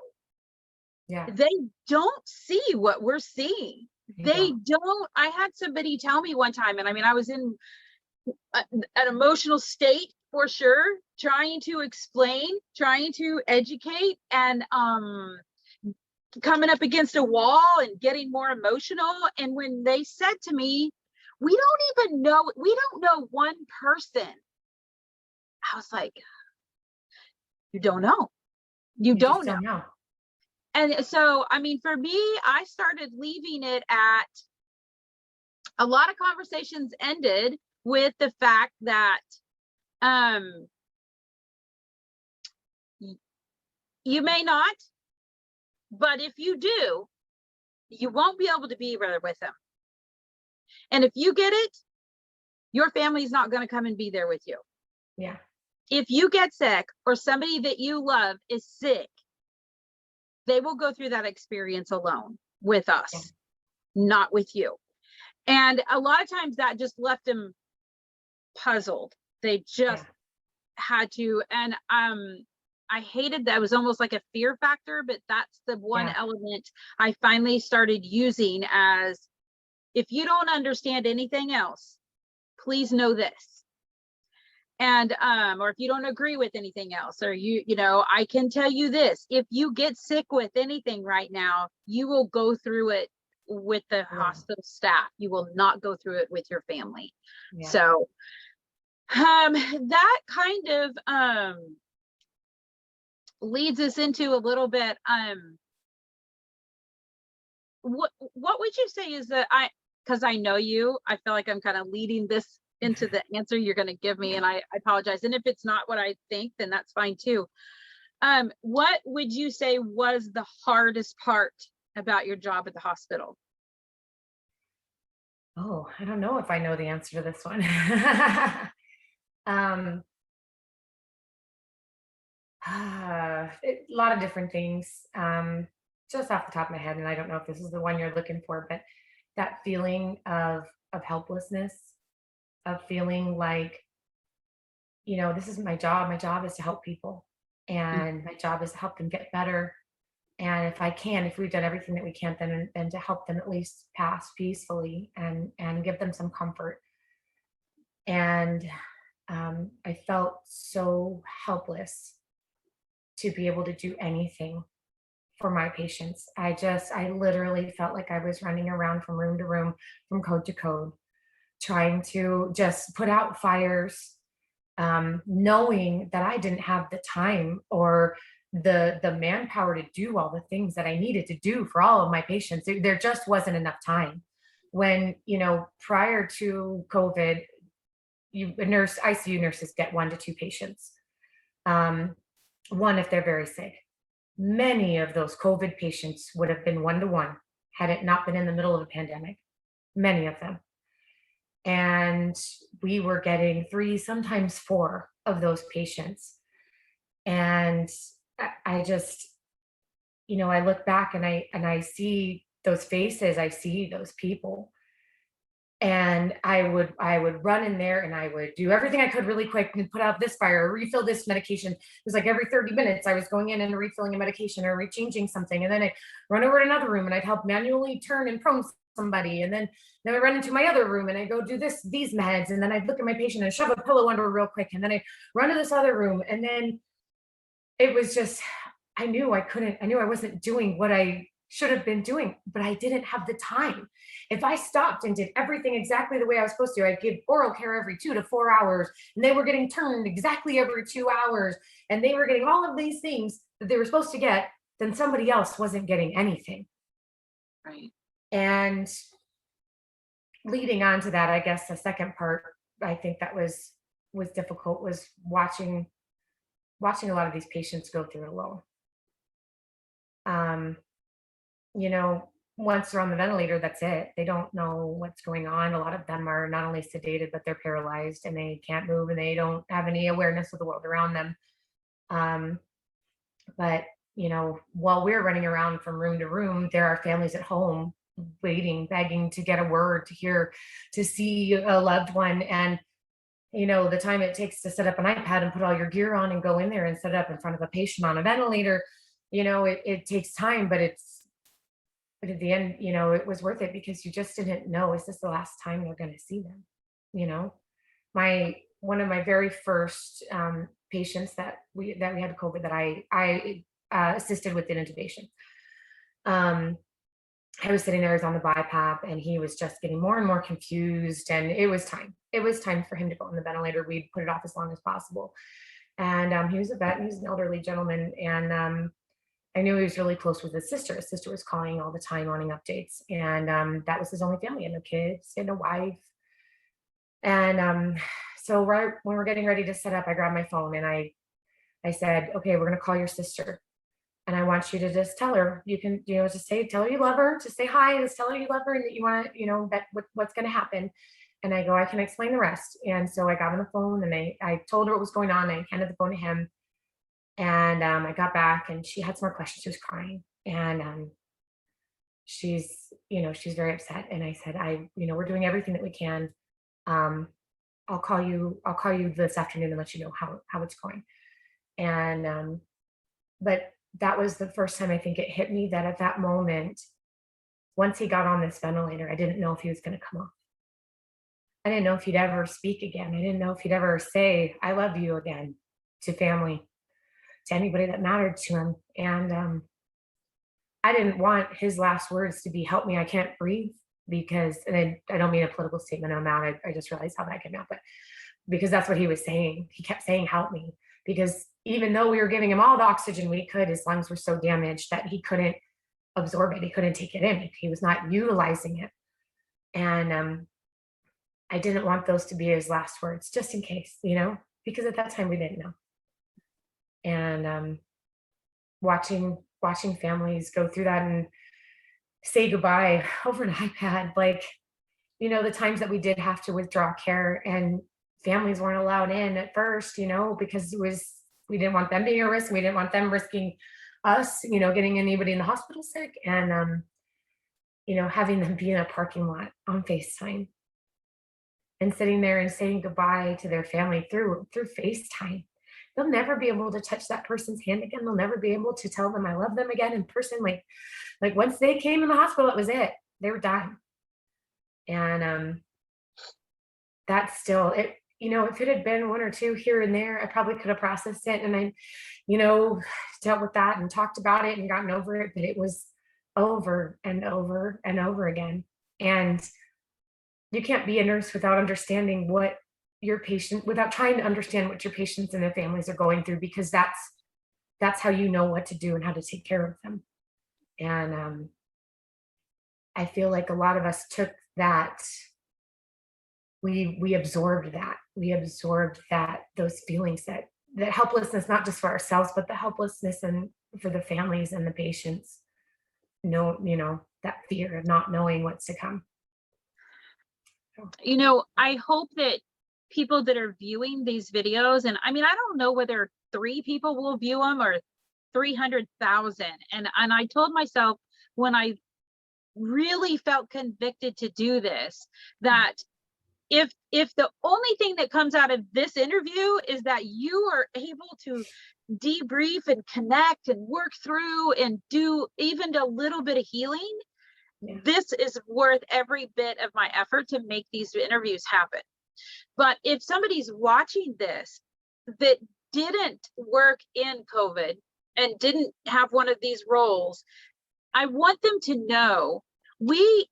yeah. They don't see what we're seeing. You They don't. don't. I had somebody tell me one time, and I was in an emotional state for sure, trying to explain, trying to educate, and coming up against a wall and getting more emotional. And when they said to me, we don't know one person, I was like, you don't know. You You just don't know. don't know. And so, for me, I started leaving it at, a lot of conversations ended with the fact that you may not, but if you do, you won't be able to be there with them. And if you get it, your family's not going to come and be there with you. Yeah. If you get sick, or somebody that you love is sick, they will go through that experience alone with us, not with you. And a lot of times that just left them puzzled. They just had to. And I hated that. It was almost like a fear factor, but that's the one element I finally started using as, if you don't understand anything else, please know this. And or if you don't agree with anything else, or I can tell you this: if you get sick with anything right now, you will go through it with the hospital staff. You will not go through it with your family. So that kind of leads us into a little bit, what would you say is that, because I know you, I feel like I'm kind of leading this into the answer you're going to give me, and I apologize. And if it's not what I think, then that's fine too. What would you say was the hardest part about your job at the hospital? Oh, I don't know if I know the answer to this one. um, a lot of different things. Just off the top of my head, and I don't know if this is the one you're looking for, but that feeling of helplessness, of feeling like this is my job. My job is to help people, Mm. and my job is to help them get better. And if we've done everything that we can, then to help them at least pass peacefully and give them some comfort. And I felt so helpless to be able to do anything for my patients. I literally felt like I was running around from room to room, from code to code, trying to just put out fires, knowing that I didn't have the time or the manpower to do all the things that I needed to do for all of my patients. There just wasn't enough time. When, prior to COVID, ICU nurses get 1 to 2 patients. Um, one if they're very sick. Many of those COVID patients would have been 1 to 1 had it not been in the middle of a pandemic. Many of them. And we were getting 3, sometimes 4 of those patients. And I just, I look back and I see those faces, I see those people. And I would run in there and I would do everything I could really quick and put out this fire, refill this medication. It was like every 30 minutes I was going in and refilling a medication or rechanging something. And then I'd run over to another room and I'd help manually turn and prone somebody. And then I run into my other room and I go do these meds. And then I'd look at my patient and shove a pillow under her real quick. And then I run to this other room. And then it was just, I knew I wasn't doing what I should have been doing, but I didn't have the time. If I stopped and did everything exactly the way I was supposed to, I'd give oral care every 2 to 4 hours, and they were getting turned exactly every 2 hours, and they were getting all of these things that they were supposed to get, then somebody else wasn't getting anything. Right. And leading on to that, I guess the second part I think that was difficult was watching a lot of these patients go through it alone. Um, once they're on the ventilator, that's it. They don't know what's going on. A lot of them are not only sedated, but they're paralyzed and they can't move and they don't have any awareness of the world around them. Um, but, while we're running around from room to room, there are families at home waiting, begging to get a word, to see a loved one. And, the time it takes to set up an iPad and put all your gear on and go in there and set it up in front of a patient on a ventilator, it takes time, but at the end, it was worth it because you just didn't know, is this the last time they're going to see them? You know, my one of my very first patients that we had COVID that I assisted with an intubation. Um, I was sitting there, I was on the BiPAP, and he was just getting more and more confused. And it was time. It was time for him to go on the ventilator. We'd put it off as long as possible. And he was a vet, and he was an elderly gentleman. And I knew he was really close with his sister. His sister was calling all the time, wanting updates. And that was his only family. He had no kids, he had no wife. And so right when we're getting ready to set up, I grabbed my phone and I said, okay, we're going to call your sister. And I want you to just tell her, you can, just tell her you love her, just say hi, and just tell her you love her and that you want to, that what's going to happen. And I go, I can explain the rest. And so I got on the phone and I told her what was going on. I handed the phone to him. And I got back and she had some more questions. She was crying. And she's very upset. And I said, we're doing everything that we can. Um, I'll call you this afternoon and let you know how it's going. And but that was the first time I think it hit me that at that moment, once he got on this ventilator, I didn't know if he was going to come off. I didn't know if he'd ever speak again. I didn't know if he'd ever say, I love you again to family, to anybody that mattered to him. And I didn't want his last words to be, help me, I can't breathe. Because, and I don't mean a political statement on that. I just realized how that came out, but because that's what he was saying. He kept saying, help me. Because even though we were giving him all the oxygen we could, his lungs were so damaged that he couldn't absorb it. He couldn't take it in. He was not utilizing it. And I didn't want those to be his last words, just in case, because at that time we didn't know. And watching families go through that and say goodbye over an iPad, like, the times that we did have to withdraw care and families weren't allowed in at first, because we didn't want them being a risk. We didn't want them risking us, getting anybody in the hospital sick. And having them be in a parking lot on FaceTime and sitting there and saying goodbye to their family through FaceTime. They'll never be able to touch that person's hand again. They'll never be able to tell them I love them again in person. Like once they came in the hospital, it was it. They were done. And that's still it. If it had been one or two here and there, I probably could have processed it, and I, dealt with that and talked about it and gotten over it. But it was over and over and over again. And you can't be a nurse without understanding what your patient, without trying to understand what your patients and their families are going through, because that's how you know what to do and how to take care of them. And I feel like a lot of us took that, we absorbed that. We absorbed those feelings, that helplessness, not just for ourselves, but the helplessness and for the families and the patients. That fear of not knowing what's to come. I hope that people that are viewing these videos, and I mean, I don't know whether 3 people will view them or 300,000. And I told myself when I really felt convicted to do this, that if the only thing that comes out of this interview is that you are able to debrief and connect and work through and do even a little bit of healing, this is worth every bit of my effort to make these interviews happen. But if somebody's watching this that didn't work in COVID and didn't have one of these roles, I want them to know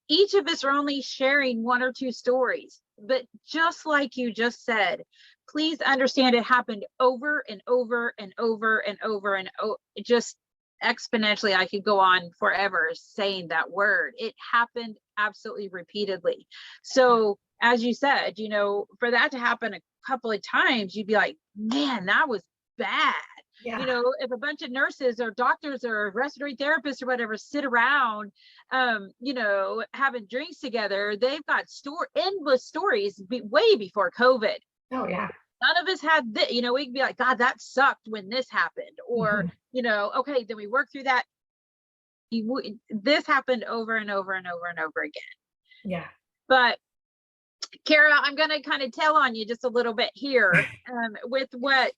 each of us are only sharing 1 or 2 stories, but just like you just said, please understand it happened over and over and over and over and just exponentially. I could go on forever saying that word. It happened absolutely repeatedly. So as you said, for that to happen a couple of times, you'd be like, man, that was bad. Yeah. If a bunch of nurses or doctors or respiratory therapists or whatever sit around, having drinks together, they've got endless stories way before COVID. Oh yeah. None of us had this, we could be like, God, that sucked when this happened. Or, okay, then we work through that. This happened over and over and over and over again. Yeah. But Kara, I'm going to kind of tell on you just a little bit here with what,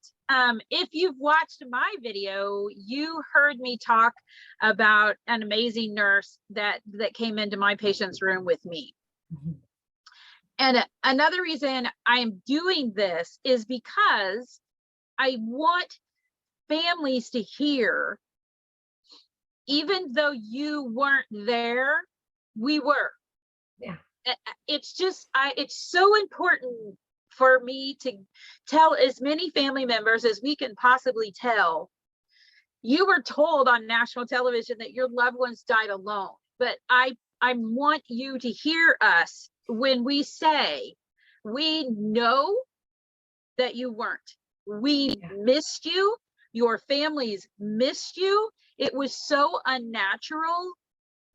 if you've watched my video, you heard me talk about an amazing nurse that came into my patient's room with me. Mm-hmm. And another reason I'm doing this is because I want families to hear, even though you weren't there, we were. Yeah. It's so important for me to tell as many family members as we can possibly tell. You were told on national television that your loved ones died alone, but I want you to hear us when we say we know that you weren't. We missed you. Your families missed you. It was so unnatural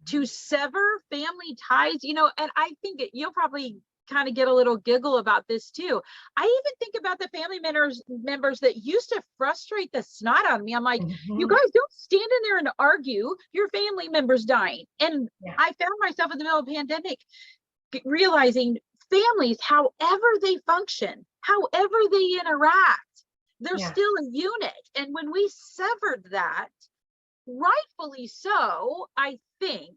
to sever family ties, and I think you'll probably kind of get a little giggle about this too. I even think about the family members that used to frustrate the snot out of me. I'm like, you guys don't stand in there and argue. Your family member's dying. And I found myself in the middle of the pandemic realizing families, however they function, however they interact, they're still a unit. And when we severed that, rightfully so, I think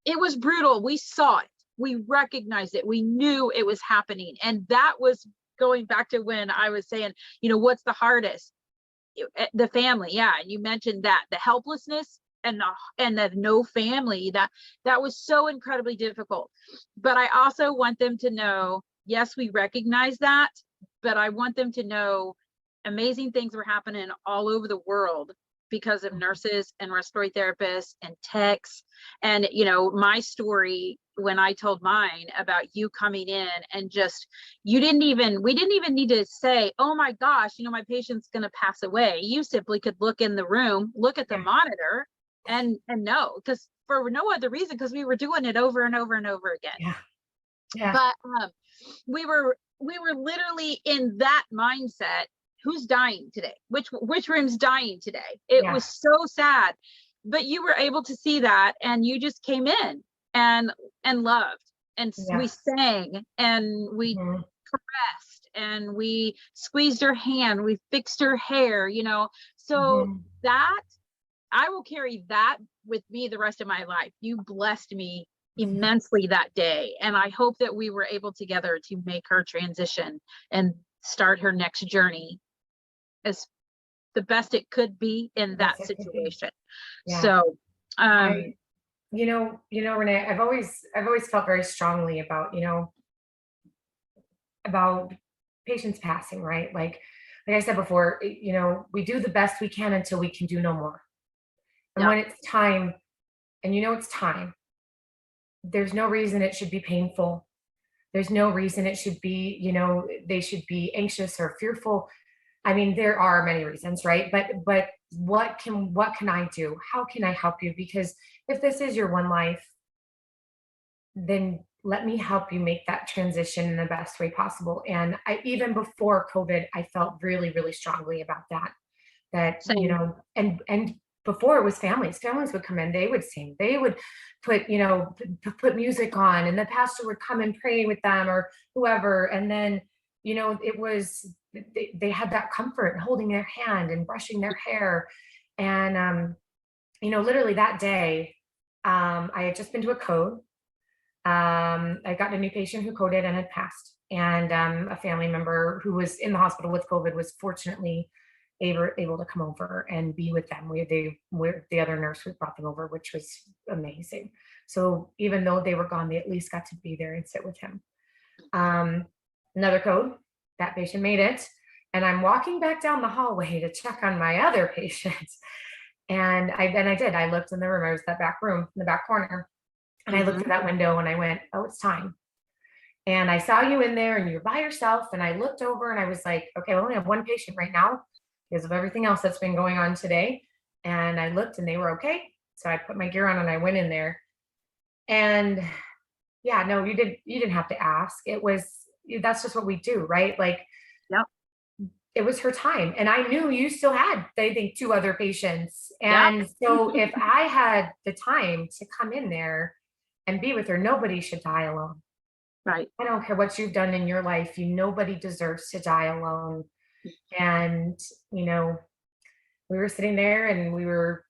it was brutal. We saw it, we recognized it, we knew it was happening. And that was going back to when I was saying, what's the hardest? The family. Yeah. And you mentioned that the helplessness and the no family, that was so incredibly difficult. But I also want them to know, yes, we recognize that, but I want them to know amazing things were happening all over the world because of nurses and respiratory therapists and techs. And, my story, when I told mine about you coming in and just, we didn't even need to say, oh my gosh, my patient's going to pass away. You simply could look in the room, look at the monitor and know, because for no other reason, because we were doing it over and over and over again. Yeah. But we were literally in that mindset. Who's dying today? Which room's dying today? It was so sad, but you were able to see that, and you just came in and loved. and we Yeah. sang and we Mhm. caressed and we squeezed her hand, we fixed her hair, so Mhm. that I will carry that with me the rest of my life. You blessed me immensely that day, and I hope that we were able together to make her transition and start her next journey as the best it could be in That's that it could be. situation. Yeah. So, I, Renee, I've always felt very strongly about, about patients passing, right? Like I said before, we do the best we can until we can do no more. And yeah, when it's time, and it's time, there's no reason it should be painful. There's no reason it should be, they should be anxious or fearful. I mean, there are many reasons, right? But what can I do? How can I help you? Because if this is your one life, then let me help you make that transition in the best way possible. And even before COVID, I felt really, really strongly about that. That same. and before it was families would come in, they would sing, they would put put music on, and the pastor would come and pray with them or whoever. And then it was, they had that comfort in holding their hand and brushing their hair. And literally that day, I had just been to a code. I got a new patient who coded and had passed, and a family member who was in the hospital with COVID was fortunately able to come over and be with them. The other nurse who brought them over, which was amazing. So even though they were gone, they at least got to be there and sit with him. Um, Another code, that patient made it, and I'm walking back down the hallway to check on my other patients. And I did. I looked in the room. I was that back room in the back corner, and I looked Hmm. through that window and I went, "Oh, it's time." And I saw you in there and you're by yourself. And I looked over and I was like, okay, I only have one patient right now because of everything else that's been going on today. And I looked and they were okay. So I put my gear on and I went in there. And yeah, no, you didn't have to ask. That's just what we do, right? Like, Yep. it was her time. And I knew you still had, I think, two other patients. Yep. And so if I had the time to come in there and be with her, nobody should die alone. Right. I don't care what you've done in your life, nobody deserves to die alone. And, you know, we were sitting there and we were,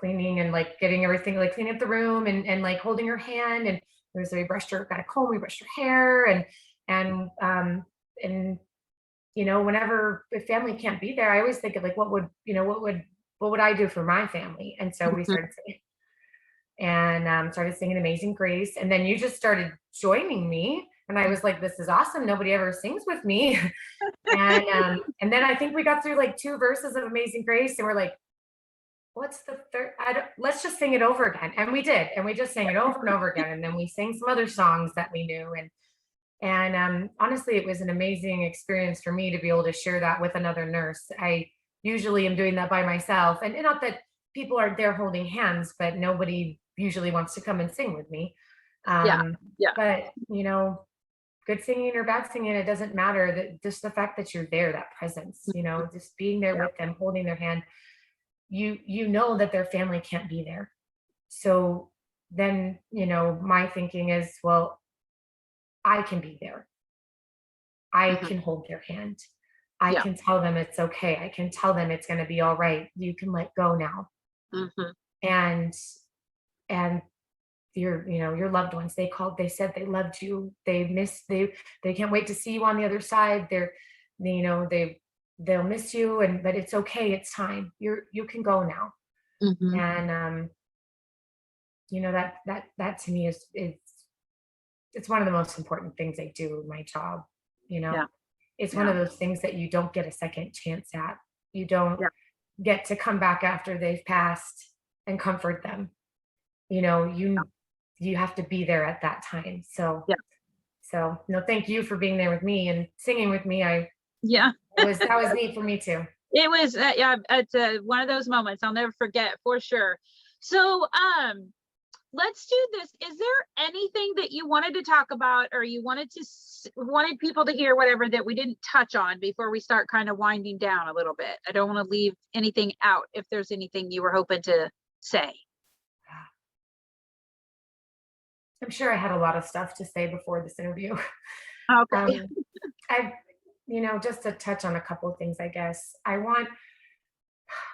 cleaning and like getting everything, like cleaning up the room and like holding her hand. And there was, we brushed her, got a comb, we brushed her hair. And whenever the family can't be there, I always think of like, what would I do for my family? And so we Mhm. started singing and started singing Amazing Grace. And then you just started joining me. And I was like, this is awesome. Nobody ever sings with me. And then I think we got through like two verses of Amazing Grace, and we're like, what's the third? Let's just sing it over again. And we did. And we just sang it over and over again. And then we sang some other songs that we knew. And honestly, it was an amazing experience for me to be able to share that with another nurse. I usually am doing that by myself. And not that people aren't there holding hands, but nobody usually wants to come and sing with me. Yeah. Um, Yeah. but, good singing or bad singing, it doesn't matter. That just the fact that you're there, that presence, just being there Yeah. with them, holding their hand, you know that their family can't be there. So then, my thinking is, well, I can be there. I Mhm. can hold their hand. I Yeah. can tell them it's okay. I can tell them it's going to be all right. You can let go now. Mhm. And and your loved ones, they said they loved you. They can't wait to see you on the other side. They'll miss you, but it's okay. It's time. You can go now. Mhm. And that to me is it's one of the most important things I do in my job. You know, Yeah. it's one Yeah. of those things that you don't get a second chance at. You don't Yeah. get to come back after they've passed and comfort them. You have to be there at that time. So Yeah. no, thank you for being there with me and singing with me. I Yeah. that was neat for me too. It was, yeah, it's one of those moments I'll never forget for sure. So, let's do this. Is there anything that you wanted to talk about, or you wanted people to hear, whatever, that we didn't touch on before we start kind of winding down a little bit? I don't want to leave anything out if there's anything you were hoping to say. I'm sure I had a lot of stuff to say before this interview. Okay. Um, I, just to touch on a couple of things, I guess. I want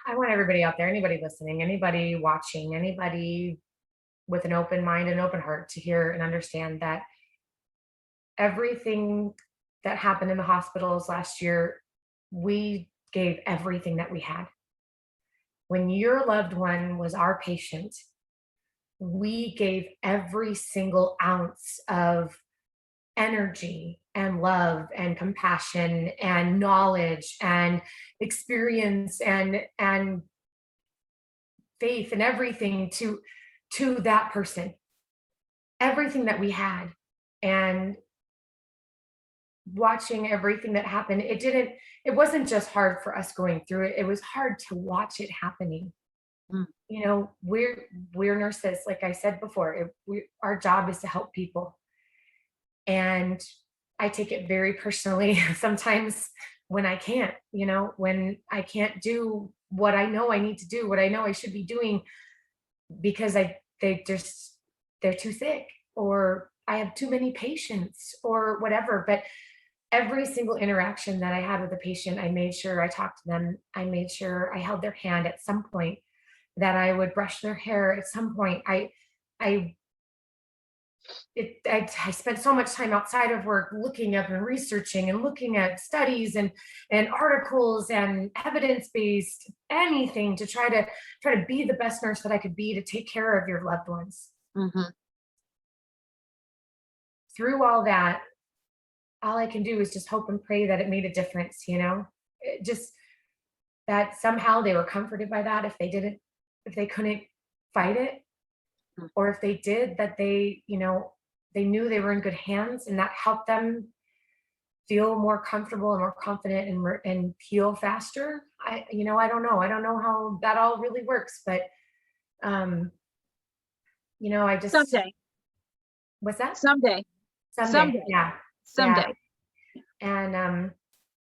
everybody out there, anybody listening, anybody watching, anybody with an open mind and open heart to hear and understand that everything that happened in the hospitals last year, we gave everything that we had. When your loved one was our patient, we gave every single ounce of energy and love and compassion and knowledge and experience and faith and everything to that person, everything that we had. And watching everything that happened, it wasn't just hard for us going through it, it was hard to watch it happening. Mm. We're nurses, like I said before. Our job is to help people, and I take it very personally sometimes when I can't, when I can't do what I know I need to do, what I know I should be doing, because they're too sick, or I have too many patients, or whatever. But every single interaction that I had with a patient, I made sure I talked to them. I made sure I held their hand at some point, that I would brush their hair at some point. I I spent so much time outside of work looking up and researching and looking at studies and articles and evidence-based anything to try to be the best nurse that I could be to take care of your loved ones. Hmm. Through all that, all I can do is just hope and pray that it made a difference. Just that somehow they were comforted by that, if they couldn't fight it, or if they did, that they knew they were in good hands, and that helped them feel more comfortable and more confident and heal faster. I don't know how that all really works, but um, I just Someday, what's that? someday, Someday, someday, yeah, yeah. someday. And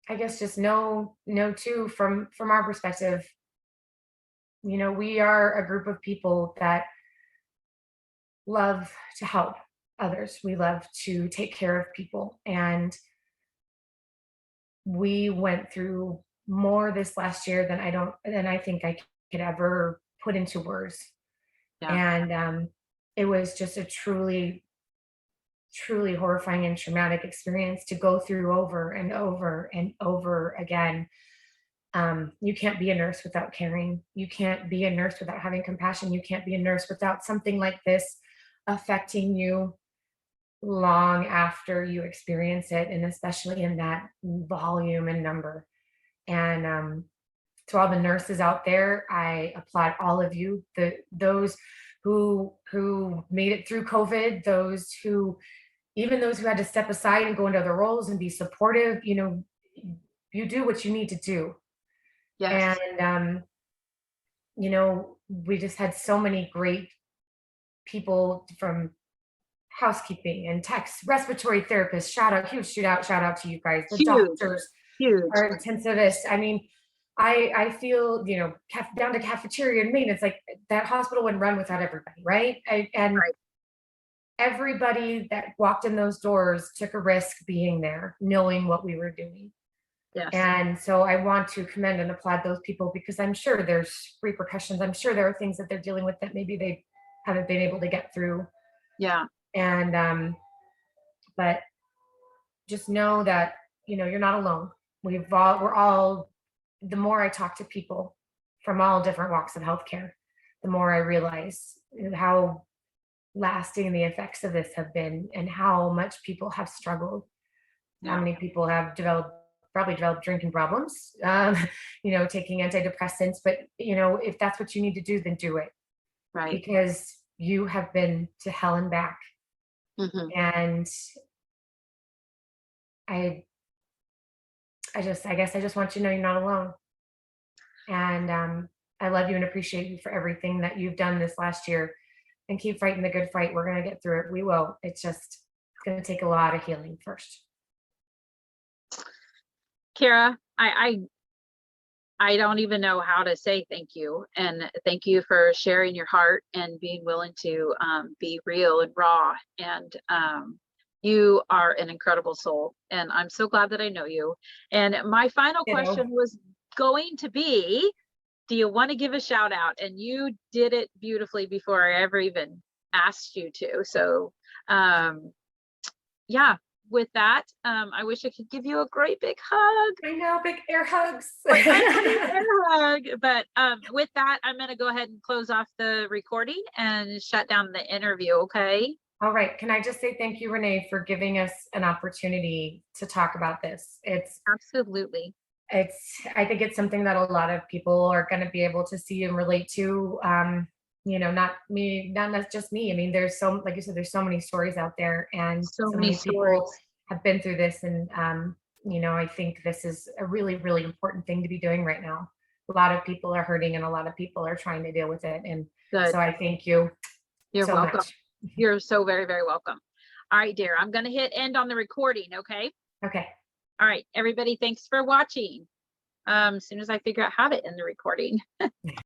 I guess just know too, from our perspective, we are a group of people that love to help others. We love to take care of people. And we went through more this last year than I think I could ever put into words. Yeah. And it was just a truly, truly horrifying and traumatic experience to go through over and over and over again. You can't be a nurse without caring. You can't be a nurse without having compassion. You can't be a nurse without something like this affecting you long after you experience it, and especially in that volume and number. And to all the nurses out there, I applaud all of you. Those who made it through COVID, those who had to step aside and go into other roles and be supportive. You do what you need to do. Yes. And we just had so many great people, from housekeeping and techs, respiratory therapists. Shout out to you guys, the Huge, doctors, huge. our intensivists. I mean, I feel, down to cafeteria and maintenance, like that hospital wouldn't run without everybody, right? And Right. everybody that walked in those doors took a risk being there, knowing what we were doing. Yes. And so I want to commend and applaud those people, because I'm sure there's repercussions. I'm sure there are things that they're dealing with that maybe they haven't been able to get through. Yeah. And but just know that you're not alone. We're all, the more I talk to people from all different walks of healthcare, the more I realize how lasting the effects of this have been, and how much people have struggled. How Yeah. many people have probably developed drinking problems, taking antidepressants. But if that's what you need to do, then do it, Right. because you have been to hell and back. Hmm. And I I guess I just want you to know you're not alone. And I love you and appreciate you for everything that you've done this last year. And keep fighting the good fight. We're going to get through it. We will. It's going to take a lot of healing first. Kara, I I don't even know how to say thank you. And thank you for sharing your heart and being willing to be real and raw. And you are an incredible soul. And I'm so glad that I know you. And my final question was going to be, do you want to give a shout out? And you did it beautifully before I ever even asked you to. So yeah, with that, I wish I could give you a great big hug. I know, big air hugs. Like, I know, big air hug. But with that, I'm going to go ahead and close off the recording and shut down the interview. Okay. All right. Can I just say thank you, Renee, for giving us an opportunity to talk about this? Absolutely. I think it's something that a lot of people are going to be able to see and relate to. Not me, not just me. I mean, there's so, like you said, there's so many stories out there, and So so many many people stories. have been through this. And, I think this is a really, really important thing to be doing right now. A lot of people are hurting and a lot of people are trying to deal with it. And Good. so I thank you You're so welcome. much. You're so very, very welcome. All right, dear. I'm going to hit end on the recording. Okay. Okay. All right, everybody. Thanks for watching. As soon as I figure out how to end the recording.